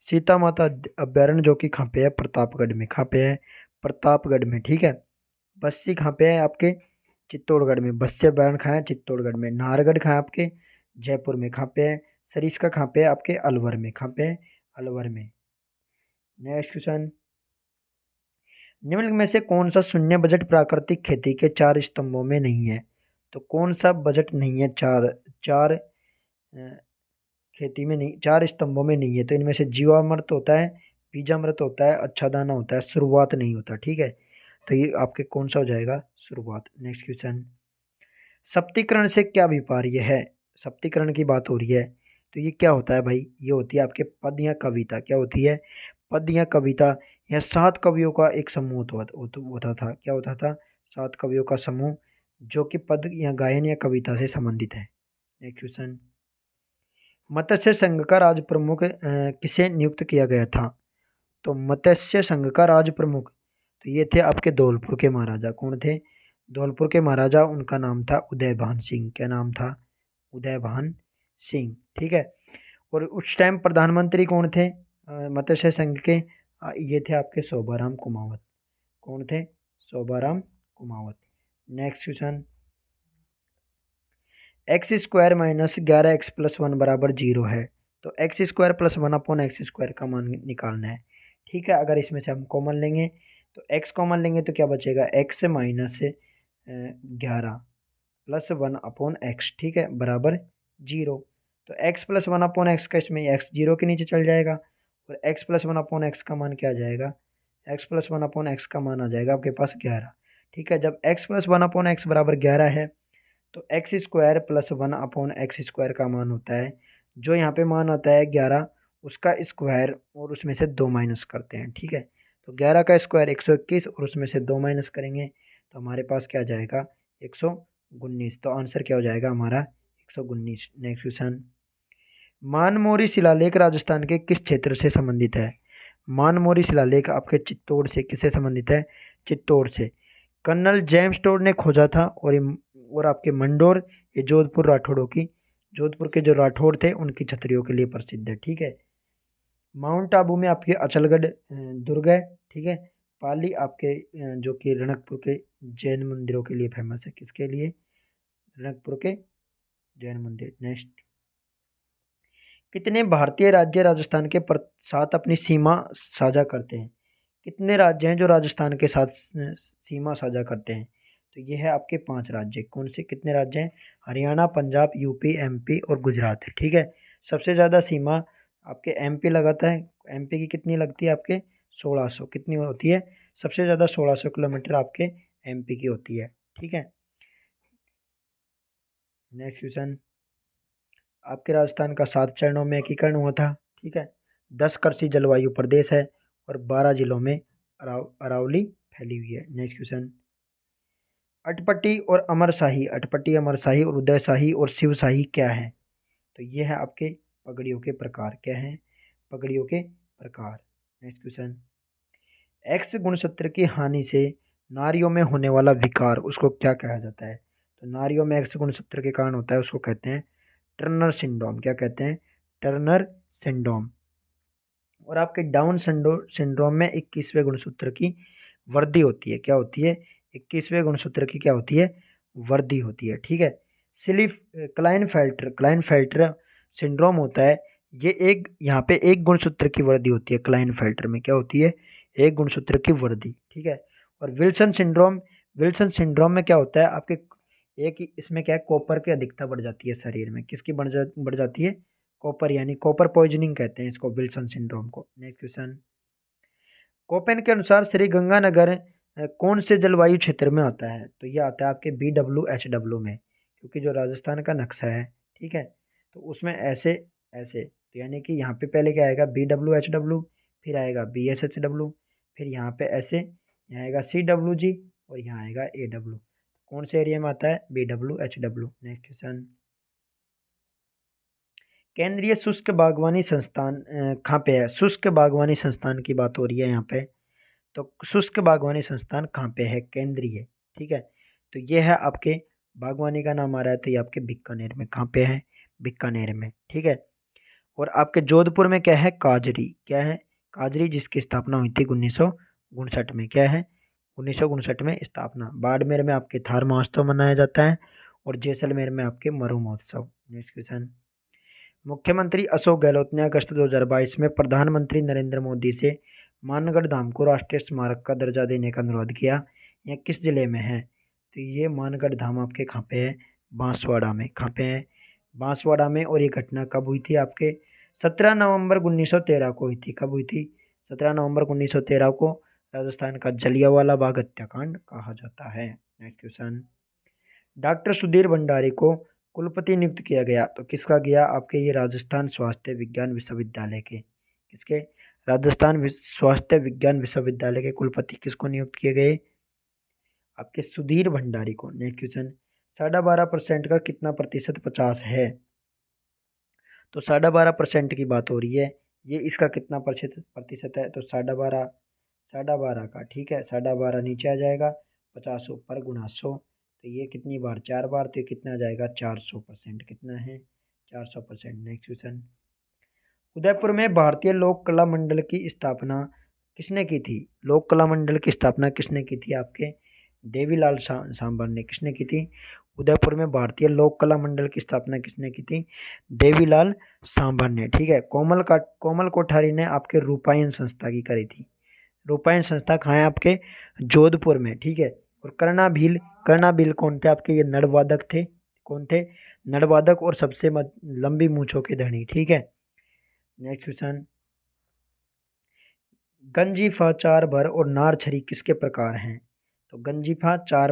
सीता माता अभ्यारण, जो कि कहाँ पे है? प्रतापगढ़ में। कहाँ पे है? प्रतापगढ़ में, ठीक है। बस्सी कहाँ पे है? आपके चित्तौड़गढ़ में। बस्सी अभ्यारण कहाँ है? चित्तौड़गढ़ में। नाहरगढ़ कहाँ है? आपके जयपुर में। कहाँ पे है? सरिस्का कहाँ पे है? आपके अलवर में। कहाँ पे है? अलवर में। Next question. निम्नलिखित में से कौन सा शून्य बजट प्राकृतिक खेती के 4 स्तंभों में नहीं है? तो कौन सा बजट नहीं है? चार चार खेती में नहीं, 4 स्तंभों में नहीं है। तो इनमें से जीवामृत होता है, बीजामृत होता है, अच्छा दाना होता है, शुरुआत नहीं होता, ठीक है। तो ये आपके कौन सा हो जाएगा? शुरुआत। Next question. सप्तीकरण से क्या अभिप्राय है? सप्तीकरण की बात हो रही है तो ये क्या होता है भाई? ये होती है आपके पद या कविता। क्या होती है? पद या कविता। यह 7 कवियों का एक समूह होता था। क्या होता था? 7 कवियों का समूह जो कि पद या गायन या कविता से संबंधित है। Next question. मत्स्य संघ का राज प्रमुख किसे नियुक्त किया गया था? तो मत्स्य संघ का राज प्रमुख तो ये थे आपके धौलपुर के महाराजा। कौन थे? धौलपुर के महाराजा, उनका नाम था उदयभान सिंह। क्या नाम था? उदयभान सिंह, ठीक है। और उस टाइम प्रधानमंत्री कौन थे मत्स्य संघ के? ये थे आपके शोभाराम कुमावत। कौन थे? Shobharam Kumawat. Next question. x² minus 11x+1 बराबर 0 है। तो x² प्लस 1/x² का मान निकालना है, ठीक है। अगर इसमें से हम कॉमन लेंगे तो x कॉमन लेंगे तो क्या बचेगा? x माइनस 11 प्लस 1/x, ठीक है, बराबर 0। तो x प्लस 1/x का इसमें x 0 के नीचे चल जाएगा और x प्लस 1/x का मान क्या आ जाएगा? x प्लस 1/x का मान आ जाएगा आपके पास 11, ठीक है। जब x प्लस 1/x बराबर 11 है तो x² प्लस 1/x² का मान होता है जो यहाँ पे मान आता है 11 उसका स्क्वायर और उसमें से 2 माइनस करते हैं, ठीक है। तो 11 का स्क्वायर 121 और उसमें से 2 माइनस करेंगे तो हमारे पास क्या आ जाएगा 119। तो आंसर क्या हो जाएगा हमारा 119। नेक्स्ट क्वेश्चन, मानमोरी शिलालेख राजस्थान के किस क्षेत्र से संबंधित है? मानमोरी शिलालेख आपके चित्तौड़ से किससे संबंधित है? चित्तौड़ से। कर्नल जेम्स टोड ने खोजा था और आपके मंडोर ये जोधपुर राठौड़ों की, जोधपुर के जो राठौड़ थे उनकी छतरियों के लिए प्रसिद्ध है, ठीक है। माउंट आबू में आपके अचलगढ़ दुर्ग है, ठीक है। पाली आपके जो कि रणकपुर के जैन मंदिरों के लिए फेमस है, किसके लिए? रणकपुर के जैन मंदिर। नेक्स्ट, कितने भारतीय राज्य राजस्थान के साथ अपनी सीमा साझा करते हैं? कितने राज्य हैं जो राजस्थान के साथ सीमा साझा करते हैं? तो ये है आपके 5 राज्य। कौन से कितने राज्य हैं? हरियाणा, पंजाब, यूपी, एमपी और गुजरात, ठीक है। सबसे ज़्यादा सीमा आपके एमपी लगाता है। एमपी की कितनी लगती है आपके? 1600। कितनी होती है? सबसे ज़्यादा 1600 किलोमीटर आपके एमपी की होती है, ठीक है। नेक्स्ट क्वेश्चन, आपके राजस्थान का 7 चरणों में एकीकरण हुआ था, ठीक है। 10 कृषि जलवायु प्रदेश है और 12 जिलों में अरावली फैली हुई है। नेक्स्ट क्वेश्चन, अटपटी और अमरशाही, अटपटी, अमरशाही और उदयशाही और शिवशाही क्या है? तो ये है आपके पगड़ियों के प्रकार। क्या है? पगड़ियों के प्रकार। नेक्स्ट क्वेश्चन, एक्स गुणसूत्र की हानि से नारियों में होने वाला विकार उसको क्या कहा जाता है? तो नारियों में एक्स गुणसूत्र के कारण होता है उसको कहते हैं टर्नर सिंड्रोम। क्या कहते हैं? Turner syndrome. और आपके डाउन सिंड्रोम में 21वें गुणसूत्र की वृद्धि होती है। क्या होती है? 21वें गुणसूत्र की क्या होती है? वृद्धि होती है, ठीक है। स्लिप क्लाइनफेल्टर सिंड्रोम होता है। ये एक यहाँ पे एक गुणसूत्र की वृद्धि होती है। क्लाइनफेल्टर में क्या होती है? एक गुणसूत्र की वृद्धि, ठीक है। और विल्सन सिंड्रोम में क्या होता है आपके? एक ही इसमें क्या है, कॉपर की अधिकता बढ़ जाती है शरीर में। किसकी बढ़ जाती है? कॉपर, यानी कॉपर पॉइजनिंग कहते हैं इसको, विल्सन सिंड्रोम को। नेक्स्ट क्वेश्चन, कोपेन के अनुसार श्री गंगानगर कौन से जलवायु क्षेत्र में आता है? तो ये आता है आपके BWHW में, क्योंकि जो राजस्थान का नक्शा है, ठीक है, तो उसमें ऐसे ऐसे, तो यानी कि यहाँ पे पहले क्या आएगा? BWHW, फिर आएगा BSHW, फिर यहाँ पे ऐसे, यहाँ आएगा CWG और यहाँ आएगा AW। कौन से एरिया में आता है? BWHW। नेक्स्ट क्वेश्चन, केंद्रीय शुष्क बागवानी संस्थान कहाँ पे है? शुष्क बागवानी संस्थान की बात हो रही है यहाँ पे। तो शुष्क बागवानी संस्थान कहाँ पे है? केंद्रीय, ठीक है। तो ये है आपके बागवानी का नाम आ रहा है, तो ये आपके बीकानेर में। कहाँ पे है? बीकानेर में, ठीक है। और आपके जोधपुर में क्या है? काजरी। क्या है? काजरी, जिसकी स्थापना हुई थी 1959 में। क्या है? 1959 में स्थापना। बाड़मेर में आपके थार महोत्सव मनाया जाता है और जैसलमेर में आपके मरु महोत्सव। नेक्स्ट क्वेश्चन, मुख्यमंत्री अशोक गहलोत ने अगस्त 2022 में प्रधानमंत्री नरेंद्र मोदी से मानगढ़ धाम को राष्ट्रीय स्मारक का दर्जा देने का अनुरोध किया। यह किस जिले में है? तो ये मानगढ़ धाम आपके कहाँ पे है? बांसवाड़ा में। कहाँ पे है? बांसवाड़ा में। और ये घटना कब हुई थी आपके? 17 नवंबर 1913 को हुई थी। कब हुई थी? 17 नवंबर 1913 को। राजस्थान का जलियांवाला बाग हत्याकांड कहा जाता है। Next question, doctor Sudhir Bhandari को कुलपति नियुक्त किया गया, तो किसका गया? आपके ये राजस्थान स्वास्थ्य विज्ञान विश्वविद्यालय के, किसके? स्वास्थ्य विज्ञान विश्वविद्यालय के कुलपति किसको नियुक्त किए गए? आपके सुधीर भंडारी को। नेक्स्ट क्वेश्चन, 12.5% का कितना प्रतिशत 50 है? तो 12.5% की बात हो रही है। ये इसका कितना प्रतिशत है? तो 12.5, 12.5 का, ठीक है। 12.5 नीचे आ जाएगा, 50 ऊपर, गुणा 100। तो ये कितनी बार? 4 बार। तो ये कितना आ जाएगा? 400%। कितना है? 400%। नेक्स्ट क्वेश्चन, उदयपुर में भारतीय लोक कला मंडल की स्थापना किसने की थी? लोक कला मंडल की स्थापना किसने की थी? आपके देवीलाल सांबर ने। किसने की थी? उदयपुर में भारतीय लोक कला मंडल की स्थापना किसने की थी? देवीलाल सांबर ने, ठीक है। कोमल कोठारी ने आपके रूपायन संस्था की करी थी। रूपायन संस्था कहाँ है? आपके जोधपुर में, ठीक है। और कर्णाभील कौन थे? आपके ये नड़वादक थे। कौन थे? नड़वादक और सबसे लंबी मूंछों के धनी, ठीक है। नेक्स्ट क्वेश्चन, गंजीफा, चार भर और नार छरी किसके प्रकार हैं? तो गंजीफा, चार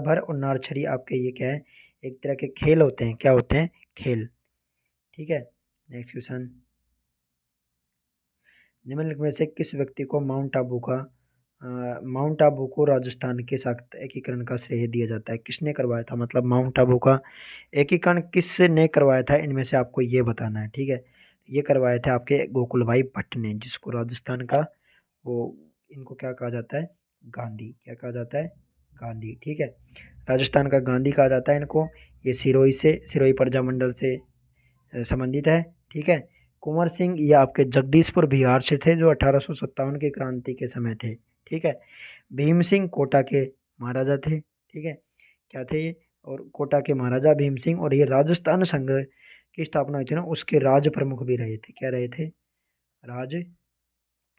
भर और नार छरी आपके ये क्या है? एक तरह के खेल होते हैं। क्या होते हैं? खेल, ठीक है। नेक्स्ट क्वेश्चन, निम्नलिखित में से किस व्यक्ति को माउंट आबू को राजस्थान के साथ एकीकरण का श्रेय दिया जाता है? किसने करवाया था, मतलब माउंट आबू का एकीकरण किसने करवाया था, इनमें से आपको ये बताना है। ठीक है, ये करवाए थे आपके गोकुल भाई भट्ट ने, जिसको राजस्थान का वो इनको क्या कहा जाता है, गांधी, क्या कहा जाता है, गांधी। ठीक है, राजस्थान का गांधी कहा जाता है इनको। ये सिरोही प्रजामंडल से संबंधित है। ठीक है, कुंवर सिंह ये आपके जगदीशपुर बिहार से थे, जो 1857 की क्रांति के समय थे। ठीक है, भीम सिंह कोटा के महाराजा थे। ठीक है, क्या थे ये, और कोटा के महाराजा भीम सिंह, और ये राजस्थान संघ की स्थापना हुई थी ना, उसके राज प्रमुख भी रहे थे। क्या रहे थे, राज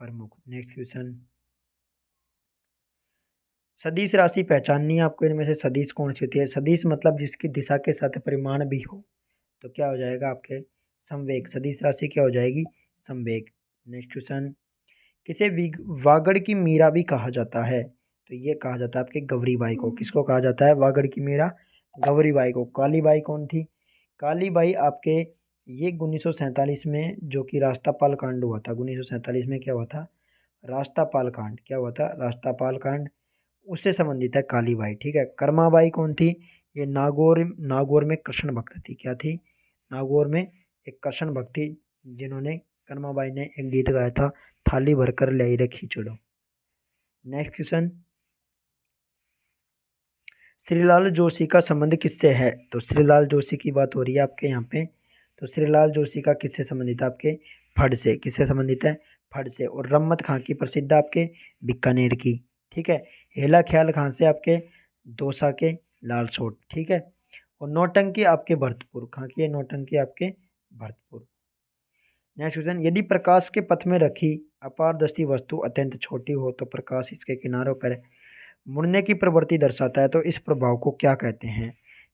प्रमुख। नेक्स्ट क्वेश्चन, सदिश राशि पहचाननी है आपको, इनमें से सदिश कौन सी होती है? सदिश मतलब जिसकी दिशा के साथ परिमाण भी हो, तो क्या हो जाएगा आपके, संवेग। सदिश राशि क्या हो जाएगी, संवेग। नेक्स्ट क्वेश्चन, किसे वागड़ की मीरा भी कहा जाता है? तो ये कहा जाता है आपके गौरी बाई को। किसको कहा जाता है, वागड़ की मीरा, गौरी बाई को। काली बाई कौन थी, काली बाई आपके ये 1947 में जो कि रास्तापाल कांड हुआ था, 1947 में क्या हुआ था, रास्तापाल कांड। क्या हुआ था, रास्तापाल कांड, उससे संबंधित है काली बाई। ठीक है, कर्माबाई कौन थी, ये नागौर में कृष्ण भक्त थी। क्या थी, नागौर में एक कृष्ण भक्त थी, जिन्होंने, कर्माबाई ने एक गीत गाया था, थाली भरकर ले रे खिचड़ो। नेक्स्ट क्वेश्चन, श्रीलाल जोशी का संबंध किससे है? तो श्रीलाल जोशी की बात हो रही है आपके यहाँ पे। तो श्रीलाल जोशी का किससे संबंधित है, आपके फड़ से। किससे संबंधित है, फड़ से। और रम्मत खां की प्रसिद्ध आपके बीकानेर की। ठीक है, हेला ख्याल खां से आपके दौसा के लाल सोट। ठीक है, और नौटंकी आपके भरतपुर खां की है, नौटंकी आपके भरतपुर। नेक्स्ट क्वेश्चन, यदि प्रकाश के पथ में रखी अपारदर्शी वस्तु अत्यंत छोटी हो तो प्रकाश इसके किनारों पर मुड़ने की प्रवृत्ति दर्शाता है, तो इस प्रभाव को क्या कहते हैं?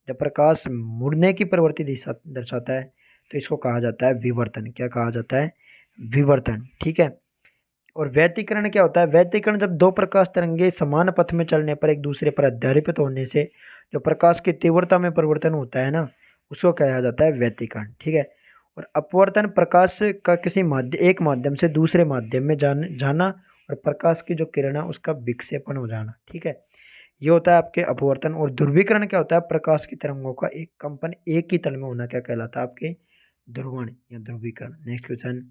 जब प्रकाश मुड़ने की प्रवृत्ति दर्शाता है तो इसको कहा जाता है विवर्तन। क्या कहा जाता है, विवर्तन। ठीक है, और व्यतिकरण क्या होता है, व्यतिकरण जब दो प्रकाश तरंगे समान पथ में चलने पर एक दूसरे पर अध्यारोपित होने से जो प्रकाश की तीव्रता में परिवर्तन होता है ना, उसको कहा जाता है व्यतिकरण। ठीक है, और अपवर्तन प्रकाश का किसी एक माध्यम से दूसरे माध्यम में जाना, और प्रकाश की जो किरण है उसका विक्षेपण हो जाना। ठीक है, ये होता है आपके अपवर्तन। और ध्रुवीकरण क्या होता है, प्रकाश की तरंगों का एक कंपन एक ही तल में होना, क्या कहलाता है, आपके ध्रुवण या ध्रुवीकरण। नेक्स्ट क्वेश्चन,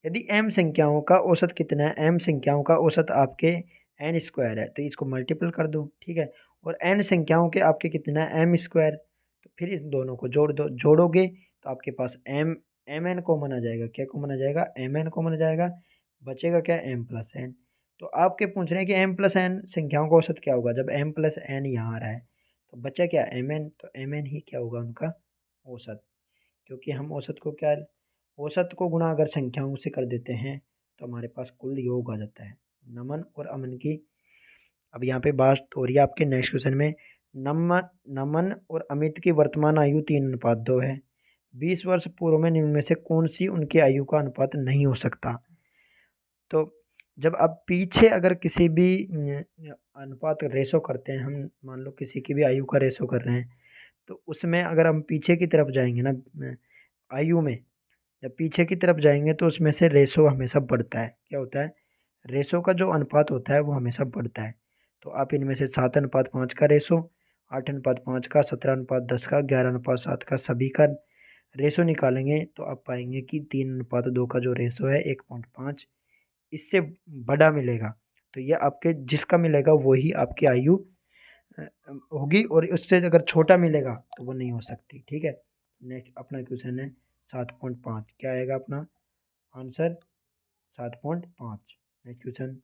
यदि m संख्याओं का औसत कितना है, m संख्याओं का औसत आपके n स्क्वायर है, तो इसको मल्टीपल कर दो। ठीक है, और n संख्याओं के आपके कितना है, m स्क्वायर, तो फिर इन दोनों को जोड़ दो, जोड़ोगे तो आपके पास mn कॉमन आ जाएगा। क्या कॉमन आ जाएगा, mn कॉमन आ जाएगा, बचेगा क्या, m प्लस n। तो आपके पूछ रहे हैं कि m प्लस n संख्याओं का औसत क्या होगा, जब m प्लस n यहाँ आ रहा है तो बचा क्या, mn, तो mn ही क्या होगा उनका औसत। क्योंकि हम औसत को क्या, औसत को गुणा अगर संख्याओं से कर देते हैं तो हमारे पास कुल योग आ जाता है। नमन और अमन की अब यहाँ पे बात हो रही है आपके नेक्स्ट क्वेश्चन में। नमन नमन और अमित की वर्तमान आयु 3:2 है। 20 वर्ष पूर्व में निम्न में से कौन सी उनकी आयु का अनुपात नहीं हो सकता? तो जब आप पीछे अगर किसी भी अनुपात रेशो करते हैं, हम मान लो किसी की भी आयु का रेशो कर रहे हैं, तो उसमें अगर हम पीछे की तरफ जाएंगे ना, आयु में जब पीछे की तरफ जाएंगे तो उसमें से रेशो हमेशा बढ़ता है। क्या होता है, रेशो का जो अनुपात होता है वो हमेशा बढ़ता है। तो आप इनमें से 7:5 का रेशो, 8:5 का, 17:10 का, 11:7 का, सभी का रेशो निकालेंगे तो आप पाएंगे कि 3:2 का जो रेशो है 1.5 इससे बड़ा मिलेगा। तो ये आपके जिसका मिलेगा वही आपकी आयु अ, होगी, और उससे अगर छोटा मिलेगा तो वो नहीं हो सकती। ठीक है, नेक्स्ट अपना क्वेश्चन है 7.5, क्या आएगा अपना आंसर, 7.5। नेक्स्ट क्वेश्चन,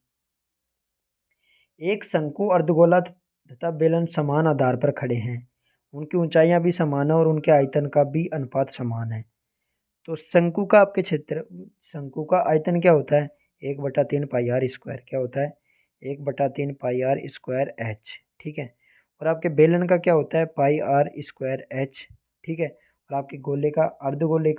एक शंकु अर्धगोला तथा बेलन समान आधार पर खड़े हैं, उनकी ऊंचाइयां भी समान है और उनके आयतन का भी अनुपात समान है। तो शंकु का आपके क्षेत्र, शंकु का आयतन क्या होता है, 1/3 पाई आर स्क्वायर। क्या होता है, 1/3 पाई आर स्क्वायर एच। ठीक है, और आपके बेलन का क्या होता है, पाई आर स्क्वायर एच। ठीक है, और आपके गोले का, अर्धगोले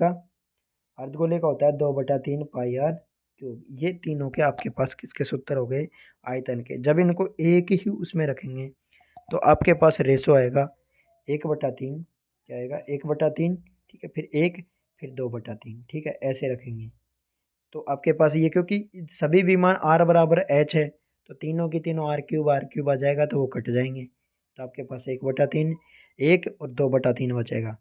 का होता है 2/3 पाई आर क्यूब। ये तीनों के आपके पास किसके सूत्र हो गए, आयतन के। जब इनको एक ही उसमें रखेंगे तो आपके पास रेशो आएगा 1/3, क्या आएगा 1/3, ठीक है, फिर 1, फिर 2/3, ठीक है, ऐसे रखेंगे। तो आपके पास ये, क्योंकि सभी विमान r बराबर h है, तो तीनों की तीनों r³ आ जाएगा, तो वो कट जाएंगे। तो आपके पास 1/3, 1 और 2/3 बचेगा।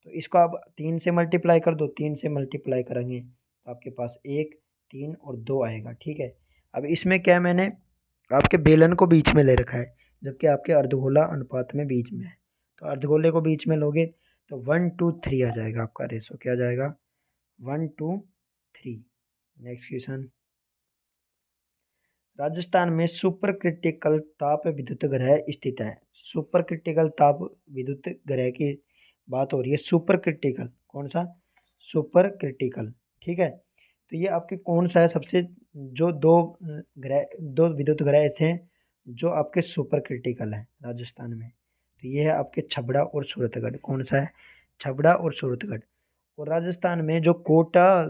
तो इसको आप 3 से मल्टीप्लाई कर दो, 3 से मल्टीप्लाई करेंगे तो आपके पास 1, 3 और 2 आएगा, ठीक है। अब इसमें क्या, मैंने आपके बेलन को बीच में ले रखा है, जबकि आपके अर्धगोला अनुपात में बीच में है। तो अर्धगोले को बीच में लोगे तो 1:3 आ जाएगा आपका रेशो। क्या आ जाएगा? 1:3। नेक्स्ट क्वेश्चन, राजस्थान में सुपर क्रिटिकल ताप विद्युत ग्रह स्थित है। सुपर क्रिटिकल ताप विद्युत ग्रह की बात हो रही है। सुपर क्रिटिकल कौन सा? सुपर क्रिटिकल, ठीक है। तो ये आपके कौन सा है? सबसे जो दो विद्युत ग्रह ऐसे हैं जो आपके सुपर क्रिटिकल हैं राजस्थान में। तो ये है आपके छबड़ा और सूरतगढ़। कौन सा है? छबड़ा और सूरतगढ़। और राजस्थान में जो कोटा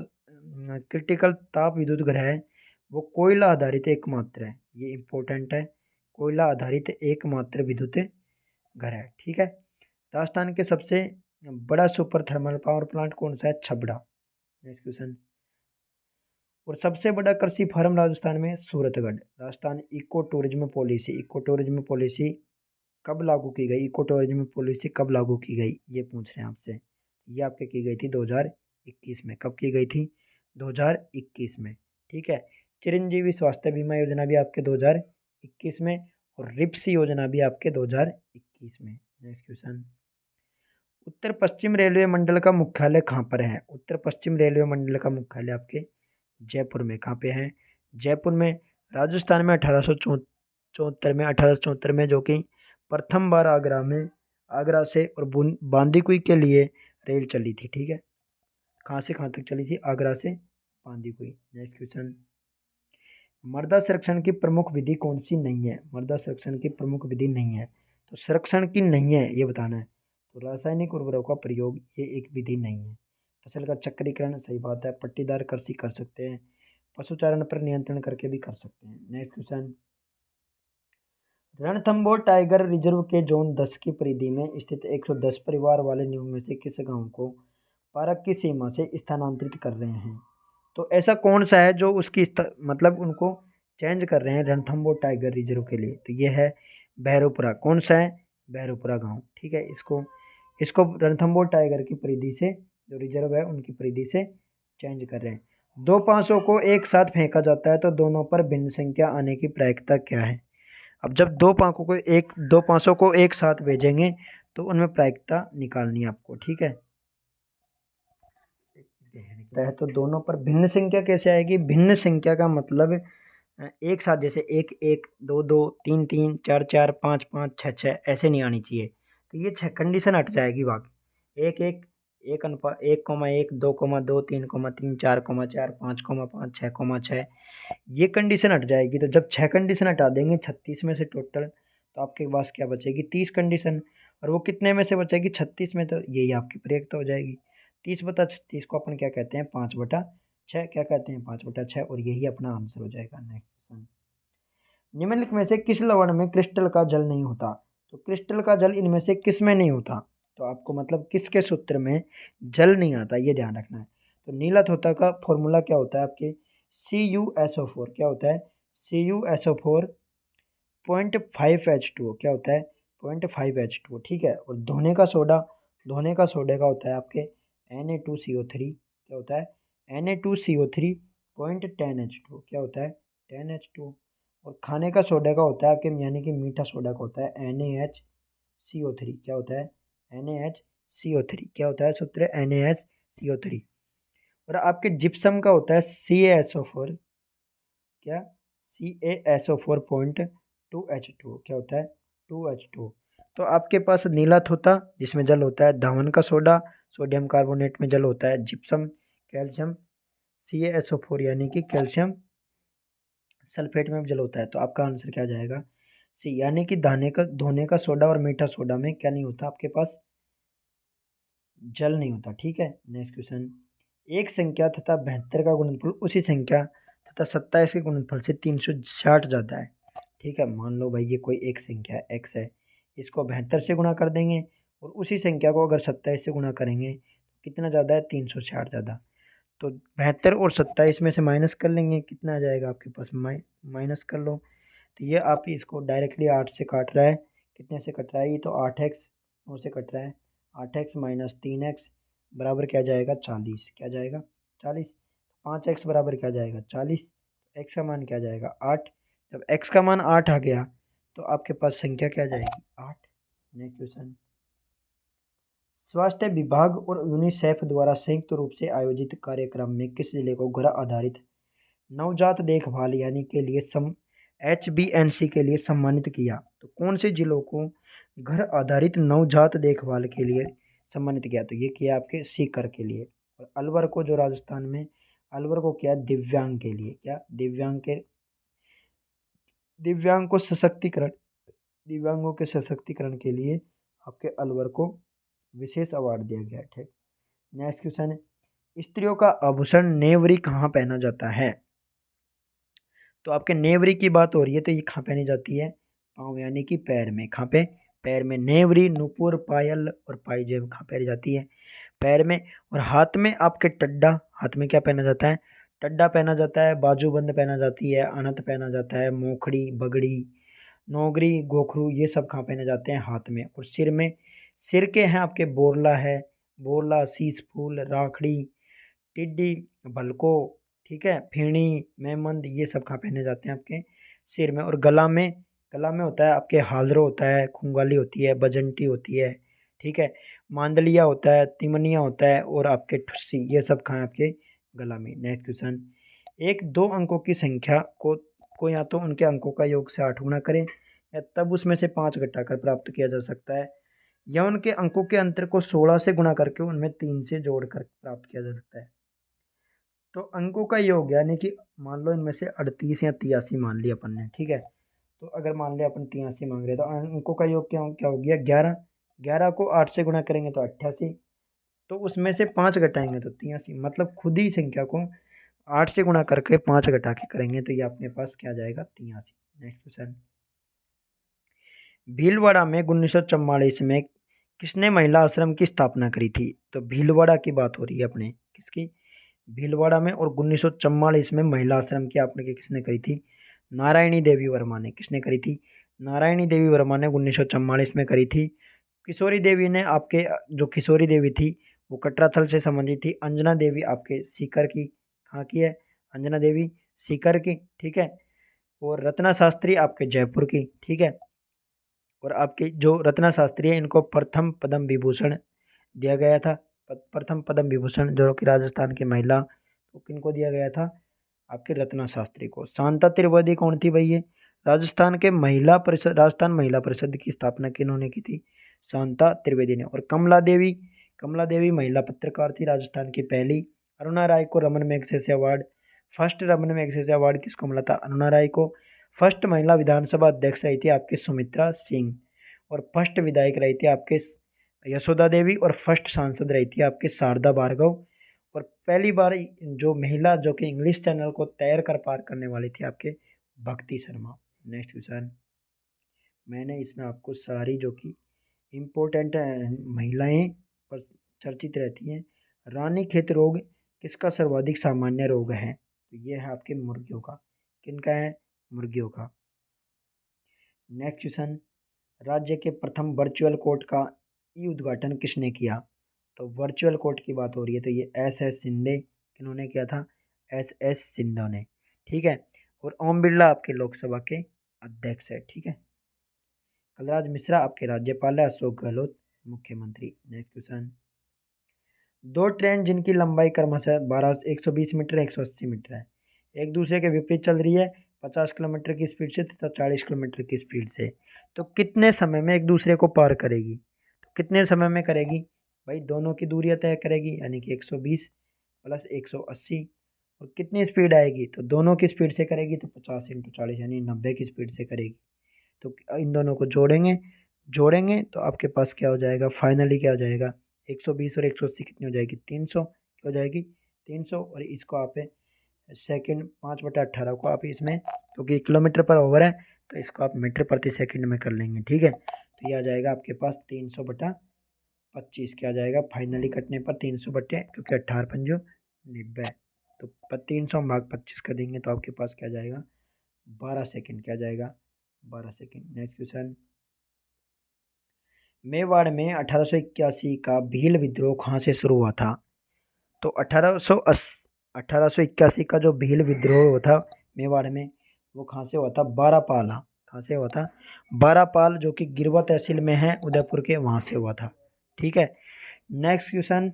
क्रिटिकल ताप विद्युत ग्रह है वो कोयला आधारित एकमात्र है। ये इंपॉर्टेंट है, कोयला आधारित एकमात्र विद्युत ग्रह है, ठीक है। राजस्थान के सबसे बड़ा सुपर थर्मल पावर प्लांट कौन सा है? छबड़ा। नेक्स्ट क्वेश्चन, और सबसे बड़ा कृषि फार्म राजस्थान में Suratgarh. Rajasthan eco tourism policy कब लागू की गई? इको टूरिज्म पॉलिसी कब लागू की गई, ये पूछ रहे हैं आपसे। ये आपके की गई थी 2021 में। कब की गई थी? 2021 में, ठीक है। चिरंजीवी स्वास्थ्य बीमा योजना भी आपके 2021 में, और रिप्स योजना भी आपके 2021 में। नेक्स्ट क्वेश्चन, उत्तर पश्चिम रेलवे मंडल का मुख्यालय कहाँ पर है? उत्तर पश्चिम रेलवे मंडल का मुख्यालय आपके जयपुर में। कहाँ पे है? जयपुर में। राजस्थान में 1874 में जो कि प्रथम बार आगरा से और बांदीकुई के लिए रेल चली थी, ठीक है। कहाँ से कहाँ तक चली थी? आगरा से बांदीकुई। नेक्स्ट क्वेश्चन, मृदा संरक्षण की प्रमुख विधि कौन सी नहीं है? मृदा संरक्षण की प्रमुख विधि नहीं है, तो संरक्षण की नहीं है ये बताना है। तो रासायनिक उर्वरकों का प्रयोग, ये एक विधि नहीं है। फसल का चक्रीकरण, सही बात है। पट्टीदार कृषि कर सकते हैं। पशुचारण पर नियंत्रण करके भी कर सकते हैं। Next question, Ranthambore tiger reserve के जोन 10 की परिधि में स्थित 110 परिवार वाले न्यू में से किस गांव को पार्क की सीमा से स्थानांतरित कर रहे हैं? तो ऐसा कौन सा है जो उसकी मतलब उनको चेंज कर रहे हैं रणथंभौर टाइगर रिजर्व के लिए? तो ये है भैरवपुरा। कौन सा है? भैरवपुरा गांव, ठीक है। इसको इसको रणथंभौर टाइगर की परिधि से, जो रिजर्व है उनकी परिधि से चेंज कर रहे हैं। दो पांचों को एक साथ फेंका जाता है तो दोनों पर भिन्न संख्या आने की प्रायिकता क्या है? अब जब दो पांचों को एक साथ भेजेंगे तो उनमें प्रायिकता निकालनी है आपको, ठीक है। तो दोनों पर भिन्न संख्या कैसे आएगी? भिन्न संख्या का मतलब एक साथ, जैसे 1 1, 2 2, 3 3, 4 4, 5 5, 6 6 ऐसे नहीं आनी चाहिए। तो ये 6 कंडीशन हट जाएगी बाकी। 1 1, 1,1, 2,2, 3,3, 4,4, 5,5, 6,6, ये कंडीशन हट जाएगी। तो जब 6 कंडीशन हटा देंगे 36 में से टोटल, तो आपके पास क्या बचेगी? 30 कंडीशन। और वो कितने में से बचेगी? 36 में। तो यही आपकी प्रयोक्ता हो जाएगी। 30/36 को अपन क्या कहते हैं? 5/6 क्या कहते हैं? 5/6। और यही अपना आंसर हो जाएगा। नेक्स्ट क्वेश्चन, निम्नलिखित में से किस लवण में क्रिस्टल का जल नहीं होता? तो क्रिस्टल का जल इनमें से किस में नहीं होता? तो आपको मतलब किसके सूत्र में जल नहीं आता, ये ध्यान रखना है। तो नीला तोता का फॉर्मूला क्या होता है आपके? CuSO4। क्या होता है? CuSO4 0.5H2O। क्या होता है? 0.5H2O, ठीक है। और धोने का सोडे का होता है आपके Na2CO3। क्या होता है? Na2CO3 0.10H2O। क्या होता है? 10H2O। और खाने का सोडा का होता है आपके, यानी कि मीठा सोडा का होता है NaHCO3। क्या होता है? NaHCO3। क्या होता है सूत्र? NaHCO3। और आपके जिप्सम का होता है CaSO4। क्या? CaSO4.2H2O। क्या होता है? 2H2O। तो आपके पास नीला तोता जिसमें जल होता है, धावन का सोडा, सोडियम कार्बोनेट में जल होता है, जिप्सम, कैल्शियम, CaSO4 यानी कि कैल्शियम सल्फेट में जल होता है। तो आपका आंसर क्या जाएगा? सी, यानी कि धोने का सोडा और मीठा सोडा में क्या नहीं होता आपके पास? जल नहीं होता, ठीक है। नेक्स्ट क्वेश्चन, एक संख्या तथा 72 का गुणनफल उसी संख्या तथा 27 के गुणनफल से 360 ज़्यादा है, ठीक है। मान लो भाई ये कोई एक संख्या x है, इसको 72 से गुणा कर देंगे और उसी संख्या को अगर 27 से गुणा करेंगे तो कितना ज़्यादा है, 360 ज़्यादा। तो 72 और 27 में से माइनस कर लेंगे, कितना आ जाएगा आपके पास, माइनस कर लो। तो ये आप इसको डायरेक्टली 8 से काट रहा है, कितने से कट रहा है, ये तो 8x 9 से कट रहा है, 8x माइनस 3x बराबर क्या जाएगा, 40। क्या जाएगा, 40। 5x बराबर क्या जाएगा, 40। x का मान क्या जाएगा, 8। जब x का मान 8 आ गया तो आपके पास संख्या क्या जाएगी, 8। नेक्स्ट क्वेश्चन, स्वास्थ्य विभाग और यूनिसेफ द्वारा संयुक्त रूप से आयोजित कार्यक्रम में किस जिले को घर आधारित नवजात देखभाल यानी के लिए HBNC के लिए सम्मानित किया। तो कौन से जिलों को घर आधारित नवजात देखभाल के लिए सम्मानित किया, तो ये किया आपके सीकर के लिए। और अलवर को, जो राजस्थान में, अलवर को किया दिव्यांग के लिए, क्या दिव्यांग को सशक्तिकरण, दिव्यांगों के सशक्तिकरण के लिए आपके अलवर को विशेष अवार्ड दिया गया। ठीक। नेक्स्ट क्वेश्चन है, स्त्रियों का आभूषण नेवरी कहाँ पहना जाता है। तो आपके नेवरी की बात हो रही है, तो ये कहाँ पहनी जाती है, पाँव यानी कि पैर में। कहाँ पे, पैर में। नेवरी, नुपुर, पायल और पायजेब कहाँ पहनी जाती है, पैर में। और हाथ में आपके टड्डा, हाथ में क्या पहना जाता है, टड्डा पहना जाता है, बाजूबंद पहना जाती है, अनंत पहना जाता है, मोखड़ी, बगड़ी, नौगरी, गोखरू, ये सब कहाँ पहने जाते हैं, हाथ में। और सिर में, सिर के हैं आपके बोरला है, बोरला, शीश फूल, राखड़ी, टिड्डी, भलको, ठीक है, फीणी, मेहमंद, ये सब कहाँ पहने जाते हैं, आपके सिर में। और गला में, गला में होता है आपके हालरो होता है, खुंगाली होती है, बजंटी होती है, ठीक है, मांदलिया होता है, तिमनिया होता है, और आपके ठुस्सी, ये सब कहाँ हैं आपके गला में। नेक्स्ट क्वेश्चन, एक दो अंकों की संख्या को या तो उनके अंकों का योग से 8 गुना करें या तब उसमें से 5 घटाकर प्राप्त किया जा सकता है, या उनके अंकों के अंतर को 16 से गुणा करके उनमें 3 से जोड़कर प्राप्त किया जा सकता है। तो अंकों का योग यानी कि मान लो इनमें से 38 या 83 मान लिया अपन ने, ठीक है। तो अगर मान लिया अपन 83 मांग रहे हैं तो अंकों का योग क्या क्या हो गया, 11। 11 को 8 से गुणा करेंगे तो 88, तो उसमें से 5 घटाएंगे तो 83, मतलब खुद ही संख्या को 8 से गुणा करके 5 घटा के करेंगे तो ये अपने पास क्या जाएगा, 83। नेक्स्ट क्वेश्चन, भीलवाड़ा में 1944 में किसने महिला आश्रम की स्थापना करी थी। तो भीलवाड़ा की बात हो रही है अपने, किसकी, भीलवाड़ा में। और 1944 में महिला आश्रम की आपने किसने करी थी, नारायणी देवी वर्मा ने। किसने करी थी, नारायणी देवी वर्मा ने 1944 में करी थी। किशोरी देवी ने आपके, जो किशोरी देवी थी वो कटराथल से संबंधित थी। अंजना देवी आपके सीकर की, कहाँ की है, अंजना देवी सीकर की, ठीक है। और रत्ना शास्त्री आपके जयपुर की, ठीक है। और आपके जो रत्ना शास्त्री है इनको प्रथम पद्म विभूषण दिया गया था। प्रथम पद्म विभूषण जो कि राजस्थान की महिला, तो किनको दिया गया था, आपके रत्ना शास्त्री को। शांता त्रिवेदी कौन थी भाई, ये राजस्थान के महिला परिषद, राजस्थान महिला परिषद की स्थापना किन्होंने की थी, शांता त्रिवेदी ने। और कमला देवी, कमला देवी महिला पत्रकार थी, राजस्थान की पहली। अरुणा राय को Raman Magsaysay award, first Raman Magsaysay award किसको मिला था, अरुणा राय को। फर्स्ट महिला विधानसभा अध्यक्ष रही थी आपके सुमित्रा सिंह। और फर्स्ट विधायक रही थी आपके यशोदा देवी। और फर्स्ट सांसद रही थी आपके शारदा भार्गव। और पहली बार जो महिला जो कि इंग्लिश चैनल को तैर कर पार करने वाली थी आपके भक्ति शर्मा। नेक्स्ट क्वेश्चन, मैंने इसमें आपको सारी जो कि इम्पोर्टेंट महिलाएं पर चर्चित रहती हैं। रानीखेत रोग किसका सर्वाधिक सामान्य रोग है, तो ये है आपके मुर्गियों का। किनका है, मुर्गियों का। नेक्स्ट क्वेश्चन, राज्य के प्रथम वर्चुअल कोर्ट का ई उद्घाटन किसने किया। तो वर्चुअल कोर्ट की बात हो रही है तो ये एस शिंदे, किन्होंने किया था, एस शिंदे ने, ठीक है। और ओम बिरला आपके लोकसभा के अध्यक्ष है, ठीक है। कलराज मिश्रा आपके राज्यपाल है, अशोक गहलोत मुख्यमंत्री। नेक्स्ट क्वेश्चन, दो ट्रेन जिनकी लंबाई क्रमशः 120 मीटर 180 मीटर है, एक दूसरे के विपरीत चल रही है 50 किलोमीटर की स्पीड से तथा 40 किलोमीटर की स्पीड से, तो कितने समय में एक दूसरे को पार करेगी, तो कितने समय में करेगी भाई, दोनों की दूरियां तय करेगी यानी कि 120 प्लस 180। और कितनी स्पीड आएगी, तो दोनों की स्पीड से करेगी तो 50 × 40 यानी 90 की स्पीड से करेगी। तो इन दोनों को जोड़ेंगे, जोड़ेंगे तो आपके पास क्या हो जाएगा, फाइनली क्या हो जाएगा, 120 और 180 कितनी हो जाएगी, 300 क्या हो जाएगी, 300। और इसको आप सेकंड 5/18 को आप इसमें, क्योंकि किलोमीटर पर ओवर है तो इसको आप मीटर प्रति सेकंड में कर लेंगे, ठीक है। तो ये आ जाएगा आपके पास 300/18। 25 क्या जाएगा फाइनली कटने पर 300 बटे, क्योंकि 18 पंजो 90, तो 300 भाग 25 कर देंगे तो आपके पास क्या जाएगा 12 सेकंड, क्या जाएगा 12 सेकंड। नेक्स्ट क्वेश्चन, मेवाड़ में 1881 का भील विद्रोह कहाँ से शुरू हुआ था? तो 1881 का जो भील विद्रोह हुआ था मेवाड़ में, वो कहाँ से हुआ था? बारापाल। कहाँ से हुआ था? बारापाल, जो कि गिरवा तहसील में है उदयपुर के, वहाँ से हुआ था। ठीक है। नेक्स्ट क्वेश्चन,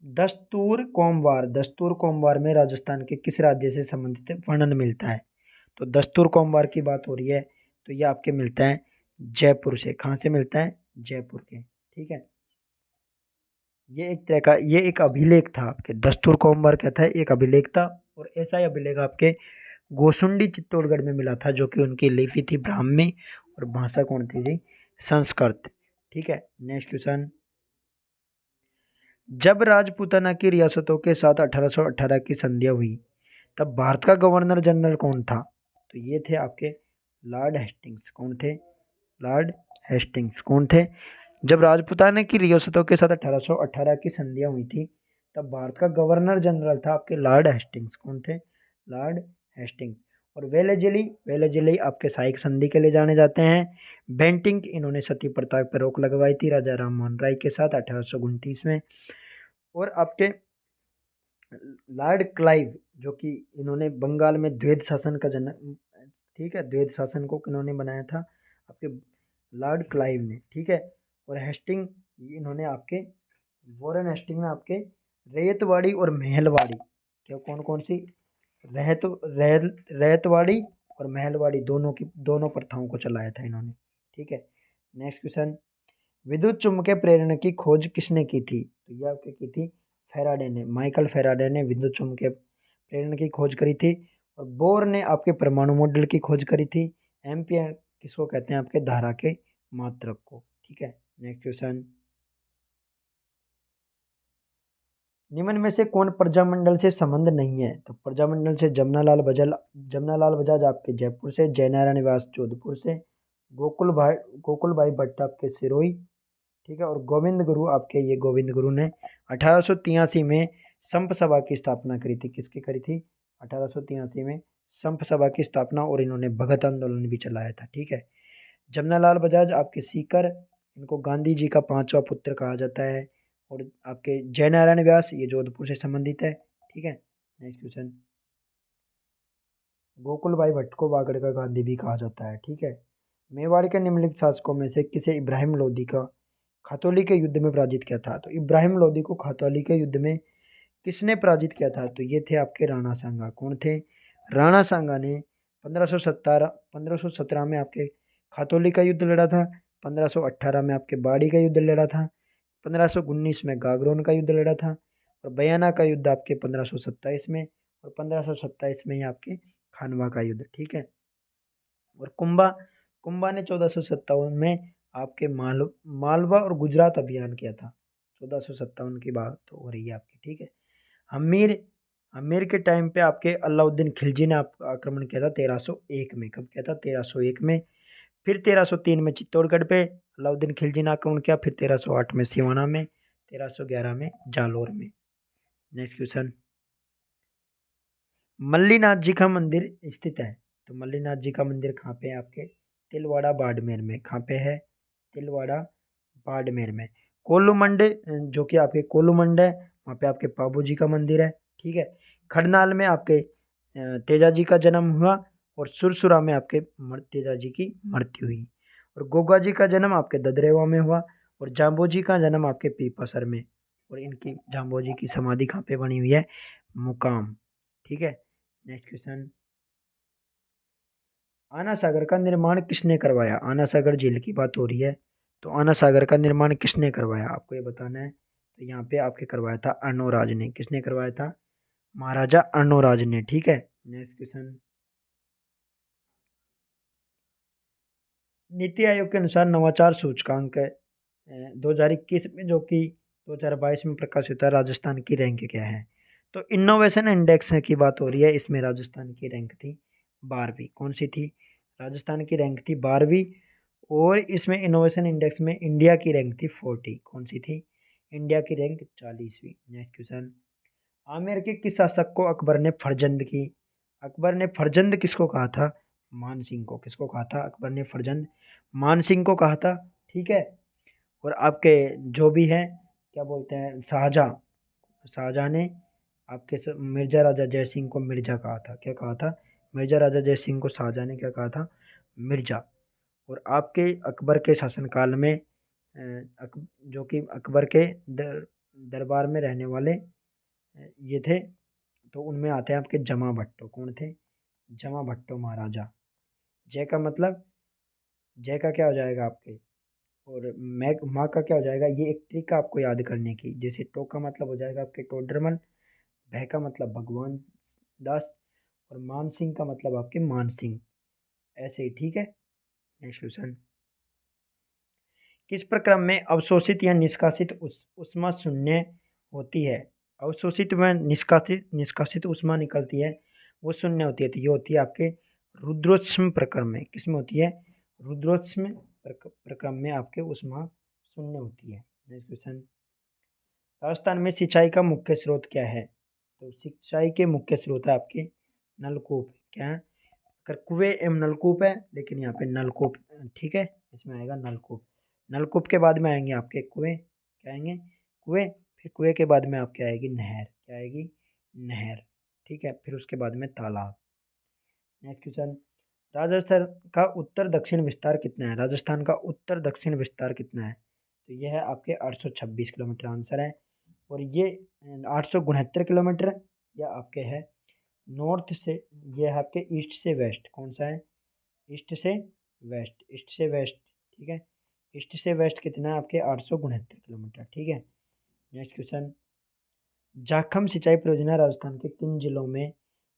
दस्तूर कोमवार में राजस्थान के किस राज्य से संबंधित वर्णन मिलता है? तो दस्तूर कोमवार की बात हो रही है, तो ये आपके मिलता है जयपुर से। कहाँ से मिलता है? जयपुर के। ठीक है। ये एक तरह का, ये एक अभिलेख था आपके, दस्तूर कोमवार क्या था? एक अभिलेख था, और ऐसा ही अभिलेख आपके गोसुंडी चित्तौड़गढ़ में मिला था, जो कि उनकी लिपि थी ब्राह्मी और भाषा कौन थी जी? संस्कृत। ठीक है। नेक्स्ट क्वेश्चन, जब राजपूताना की रियासतों के साथ 1818 की संधियां हुई, तब भारत का गवर्नर जनरल कौन था? तो ये थे आपके लॉर्ड हेस्टिंग्स। कौन थे? Lord Hastings. कौन थे? जब राजपूताना की रियासतों के साथ 1818 की संधियां हुई थी, तब भारत का गवर्नर जनरल था आपके लॉर्ड हेस्टिंग्स। कौन थे? Lord Hastings. और वेलेजली आपके सहायक संधि के लिए जाने जाते हैं। बेंटिंक, इन्होंने सती प्रथा पर रोक लगवाई थी राजा राम मोहन राय के साथ 1829 में। और आपके लॉर्ड क्लाइव, जो कि इन्होंने बंगाल में द्वैध शासन का जन्म, ठीक है, द्वैध शासन को किन्होंने बनाया था? आपके लॉर्ड क्लाइव ने। ठीक है। और हेस्टिंग, इन्होंने आपके वॉरेन हेस्टिंग ने आपके रेतवाड़ी और महलवाड़ी, क्या कौन कौन सी रेतवाड़ी और महलवाड़ी, दोनों प्रथाओं को चलाया था इन्होंने। ठीक है। नेक्स्ट क्वेश्चन, विद्युत चुम्बकीय प्रेरण की खोज किसने की थी? तो ये आपके की थी फेराडे ने, माइकल फेराडे ने विद्युत चुम्बकीय प्रेरण की खोज करी थी। और बोर ने आपके परमाणु मॉडल की खोज करी थी। एम्पियर किसको कहते हैं? आपके धारा के मात्रक को। ठीक है। नेक्स्ट क्वेश्चन, निम्न में से कौन प्रजामंडल से संबंध नहीं है? तो प्रजामंडल से जमनालाल बजाज आपके जयपुर से, जयनारायण व्यास जोधपुर से, गोकुल भाई भट्ट आपके सिरोही। ठीक है। और गोविंद गुरु आपके, ये गोविंद गुरु ने 1883 में संप सभा की स्थापना करी थी। किसकी करी थी? 1883 में संप सभा की स्थापना, और इन्होंने भगत आंदोलन भी चलाया था। ठीक है। जमनालाल बजाज आपके सीकर, इनको गांधी जी का पांचवा पुत्र कहा जाता है। और आपके जयनारायण व्यास, ये जोधपुर से संबंधित है। ठीक है। नेक्स्ट क्वेश्चन, गोकुल भाई भट्ट को वागड़ का गांधी भी कहा जाता है। ठीक है। मेवाड़ के निम्नलिखित शासकों में से किसे इब्राहिम लोदी का खातौली के युद्ध में पराजित किया था? तो इब्राहिम लोदी को खातौली के युद्ध में किसने पराजित किया था? तो ये थे आपके राणा सांगा। कौन थे? राणा सांगा ने 1517 में आपके खातौली का युद्ध लड़ा था। 1518 में आपके बाड़ी का युद्ध लड़ा था। 1519 में गागरोन का युद्ध लड़ा था। और बयाना का युद्ध आपके 1527 में। और 1527 में ही आपके खानवा का युद्ध। ठीक है। और कुंभा ने 1457 में आपके मालवा और गुजरात अभियान किया था। 1457 की बात हो रही है आपकी। ठीक है। अमीर के टाइम पे आपके अलाउद्दीन खिलजी ने आक्रमण किया था 1301 में। कब किया था? 1301 में। फिर 1303 में चित्तौड़गढ़ पे अलाउद्दीन खिलजी ने आक्रमण किया। फिर 1308 में सिवाना में, 1311 में जालौर में। नेक्स्ट क्वेश्चन, मल्लीनाथ जी का मंदिर स्थित है। तो मल्लीनाथ जी का मंदिर कहाँ पे है? आपके तिलवाड़ा बाड़मेर में। कहाँ पे है? तिलवाड़ा बाड़मेर में। कोलूमंड, जो कि आपके कोलूमंड है, वहाँ पे आपके पाबू जी का मंदिर है। ठीक है। खड़नाल में आपके तेजा जी का जन्म हुआ। और सुरसुरा में आपके तेजा जी की मृत्यु हुई। और गोगा जी का जन्म आपके ददरेवा में हुआ। और जाम्बो जी का जन्म आपके पीपासर में। और इनकी जाम्बो जी की समाधि कहाँ पे बनी हुई है? मुकाम। ठीक है। नेक्स्ट क्वेश्चन, आना सागर का निर्माण किसने करवाया? आना सागर झील की बात हो रही है, तो आना सागर का निर्माण किसने करवाया आपको ये बताना है। तो यहाँ पे आपके करवाया था अर्णोराज ने। किसने करवाया था? महाराजा अर्णोराज ने। ठीक है। नेक्स्ट क्वेश्चन, नीति आयोग के अनुसार नवाचार सूचकांक 2021 में, जो कि 2022 में प्रकाशित है, राजस्थान की रैंक क्या है? तो इनोवेशन इंडेक्स की बात हो रही है, इसमें राजस्थान की रैंक थी 12वीं। कौन सी थी? राजस्थान की रैंक थी 12वीं। और इसमें इनोवेशन इंडेक्स में इंडिया की रैंक थी 40। कौन सी थी? इंडिया की रैंक 40वीं। नेक्स्ट क्वेश्चन, आमेर के किस शासक को अकबर ने फरजंद की? अकबर ने फरजंद किसको कहा था? मान सिंह को। किसको कहा था? अकबर ने फरजंद मान सिंह को कहा था। ठीक है। और आपके जो भी हैं, क्या बोलते हैं, शाहजहाँ, शाहजहाँ ने आपके मिर्जा राजा जय सिंह को मिर्जा कहा था। क्या कहा था? मिर्जा राजा जय सिंह को शाहजहाँ ने क्या कहा था? मिर्जा। और आपके अकबर के शासनकाल में जो कि अकबर के दरबार में रहने वाले ये थे, तो उनमें आते हैं आपके जमा भट्टो। कौन थे? जमा भट्टो महाराजा। जय का मतलब, जय का क्या हो जाएगा आपके, और मैं माँ का क्या हो जाएगा? ये एक ट्रिक आपको याद करने की। जैसे टो का मतलब हो जाएगा आपके टोडरमल, भय का मतलब भगवान दास, और मान सिंह का मतलब आपके मान सिंह। ऐसे ही। ठीक है। नेक्स्ट क्वेश्चन, किस प्रक्रम में अवशोषित या निष्कासित उष्मा शून्य होती है? अवशोषित में निष्कासित निष्कासित उष्मा निकलती है, वो शून्य होती है। तो ये होती है आपके रुद्रोष्म प्रक्रम में। किसमें होती है? रुद्रोष्म प्रक्रम में आपके उष्मा शून्य होती है। नेक्स्ट क्वेश्चन, राजस्थान में सिंचाई का मुख्य स्रोत क्या है? तो सिंचाई के मुख्य स्रोत है आपके नलकूप। क्या है? अगर कुएं एवं नलकूप है, लेकिन यहाँ पे नलकूप। ठीक है, इसमें आएगा नलकूप। नलकूप के बाद में आएंगे आपके कुएं। क्या आएंगे? कुएं। फिर कुएं के बाद में आपके आएगी नहर। क्या आएगी? नहर। ठीक है। फिर उसके बाद में तालाब। नेक्स्ट क्वेश्चन, राजस्थान का उत्तर दक्षिण विस्तार कितना है? राजस्थान का उत्तर दक्षिण विस्तार कितना है? तो यह है आपके 826 किलोमीटर आंसर है। और ये 869 किलोमीटर या आपके है नॉर्थ से, ये है आपके ईस्ट से वेस्ट। कौन सा है? ईस्ट से वेस्ट। ईस्ट से वेस्ट। ठीक है। ईस्ट से वेस्ट कितना है आपके? 869 किलोमीटर। ठीक है। नेक्स्ट क्वेश्चन, जाखम सिंचाई परियोजना राजस्थान के किन जिलों में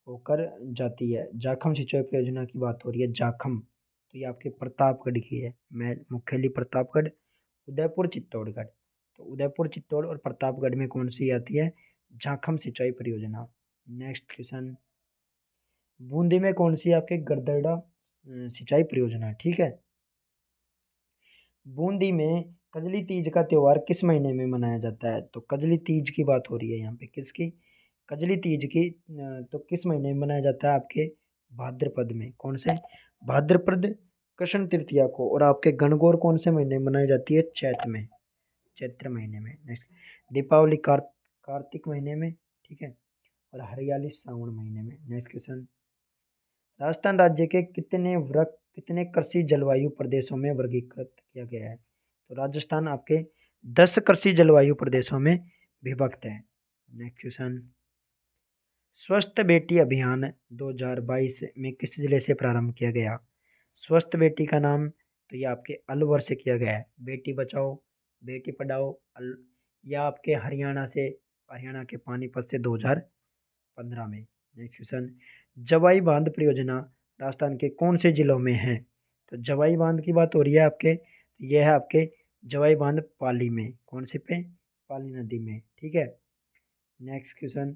होकर जाती है? जाखम सिंचाई परियोजना की बात हो रही है। जाखम, तो ये आपके प्रतापगढ़ की है। मैं मुख्यली प्रतापगढ़, उदयपुर, चित्तौड़गढ़। तो उदयपुर, चित्तौड़ और प्रतापगढ़ में कौन सी आती है? जाखम सिंचाई परियोजना। नेक्स्ट क्वेश्चन, बूंदी में कौन सी आपके गरदड़ा सिंचाई परियोजना? ठीक है। बूंदी में कजली तीज का त्योहार किस महीने में मनाया जाता है? तो कजली तीज की बात हो रही है यहाँ पे। किसकी? कजली तीज की। तो किस महीने में मनाया जाता है? आपके भाद्रपद में। कौन से? भाद्रपद कृष्ण तृतीया को। और आपके गणगौर कौन से महीने में मनाई जाती है? चैत्र में। चैत्र महीने में। नेक्स्ट, दीपावली कार्तिक महीने में। ठीक है। और हरियाली श्रावण महीने में। नेक्स्ट क्वेश्चन, राजस्थान राज्य के कितने कृषि जलवायु प्रदेशों में वर्गीकृत किया गया है? तो राजस्थान आपके 10 कृषि जलवायु प्रदेशों में विभक्त है। नेक्स्ट क्वेश्चन, स्वस्थ बेटी अभियान 2022 में किस जिले से प्रारंभ किया गया? स्वस्थ बेटी का नाम, तो ये आपके अलवर से किया गया है। बेटी बचाओ बेटी पढ़ाओ या आपके हरियाणा से, हरियाणा के पानीपत से 2015 में। नेक्स्ट क्वेश्चन, जवाई बांध परियोजना राजस्थान के कौन से जिलों में है? तो जवाई बांध की बात हो रही है आपके, यह है आपके जवाई बांध पाली में। कौन से पे? पाली नदी में। ठीक है। नेक्स्ट क्वेश्चन,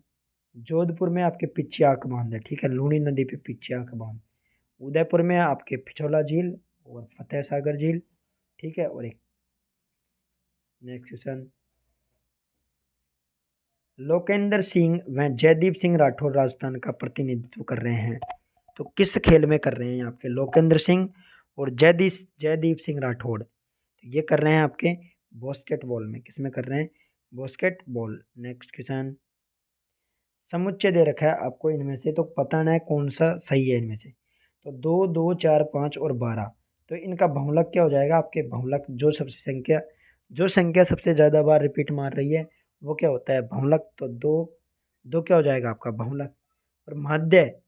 जोधपुर में आपके पिछियाक बांध है। ठीक है, लूनी नदी पे पिछियाक बांध। उदयपुर में आपके पिछोला झील और फतेह सागर झील। ठीक है। और एक नेक्स्ट क्वेश्चन, लोकेंद्र सिंह व जयदीप सिंह राठौर राजस्थान का प्रतिनिधित्व कर रहे हैं। तो किस खेल में कर रहे हैं आपके लोकेंद्र सिंह और जयदीप सिंह राठौड़? तो ये कर रहे हैं आपके बास्केटबॉल में। किस में कर रहे हैं? बास्केटबॉल। नेक्स्ट क्वेश्चन, समुच्चय दे रखा है आपको इनमें से, तो बताना है कौन सा सही है इनमें से। तो 2, 2, 4, 5 और 12। तो इनका बहुलक क्या हो जाएगा आपके? बहुलक जो संख्या सबसे ज़्यादा बार रिपीट मार रही है वो क्या होता है? बहुलक। तो दो, दो क्या हो जाएगा आपका? बहुलक। और माध्य,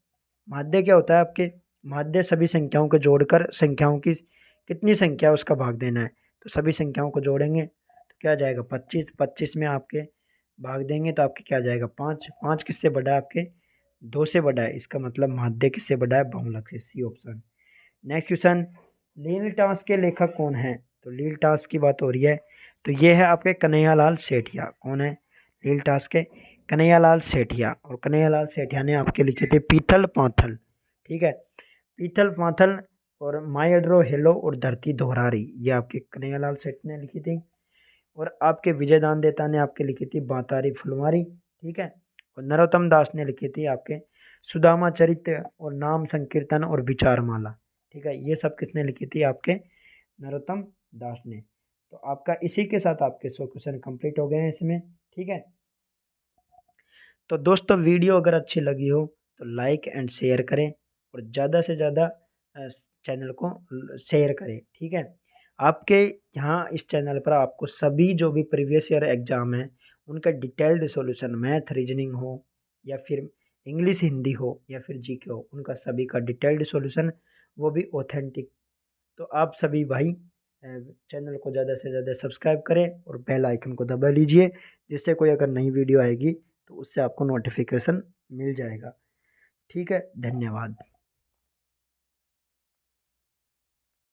माध्य क्या होता है आपके? माध्य सभी संख्याओं को जोड़कर संख्याओं की कितनी संख्या है उसका भाग देना है। तो सभी संख्याओं को जोड़ेंगे तो क्या आ जाएगा? 25। 25 में आपके भाग देंगे तो आपके क्या आ जाएगा? 5। 5 किससे बड़ा है आपके? 2 से बड़ा है। इसका मतलब माध्य किससे बड़ा है? बहुलक से। C option. नेक्स्ट क्वेश्चन, लील टास्क के लेखक कौन है? तो लील टास्क की बात हो रही है, तो ये है आपके कन्हैयालाल सेठिया। कौन है लील टास्क के? कन्हैयालाल सेठिया। और कन्हैयालाल सेठिया ने आपके लिखे थे पीथल पाथल। ठीक है। पीथल पाथल और माई अड्रो हेलो और धरती दोहरारी ये आपके कन्हैयालाल सेठ ने लिखी थी। और आपके विजय दान देता ने आपके लिखी थी बातारी फुलवारी, ठीक है। और नरोत्तम दास ने लिखी थी आपके सुदामा चरित्र और नाम संकीर्तन और विचारमाला, ठीक है। ये सब किसने लिखी थी? आपके नरोत्तम दास ने। तो आपका इसी के साथ आपके 100 क्वेश्चन कंप्लीट हो गए हैं इसमें, ठीक है। तो दोस्तों वीडियो अगर अच्छी लगी हो तो लाइक एंड शेयर करें और ज़्यादा से ज़्यादा चैनल को शेयर करें, ठीक है। आपके यहाँ इस चैनल पर आपको सभी जो भी प्रीवियस ईयर एग्ज़ाम है उनका डिटेल्ड सॉल्यूशन, मैथ रीजनिंग हो या फिर इंग्लिश हिंदी हो या फिर जीके हो, उनका सभी का डिटेल्ड सॉल्यूशन, वो भी ऑथेंटिक। तो आप सभी भाई चैनल को ज़्यादा से ज़्यादा सब्सक्राइब करें और बेल आइकन को दबा लीजिए, जिससे कोई अगर नई वीडियो आएगी तो उससे आपको नोटिफिकेशन मिल जाएगा, ठीक है। धन्यवाद।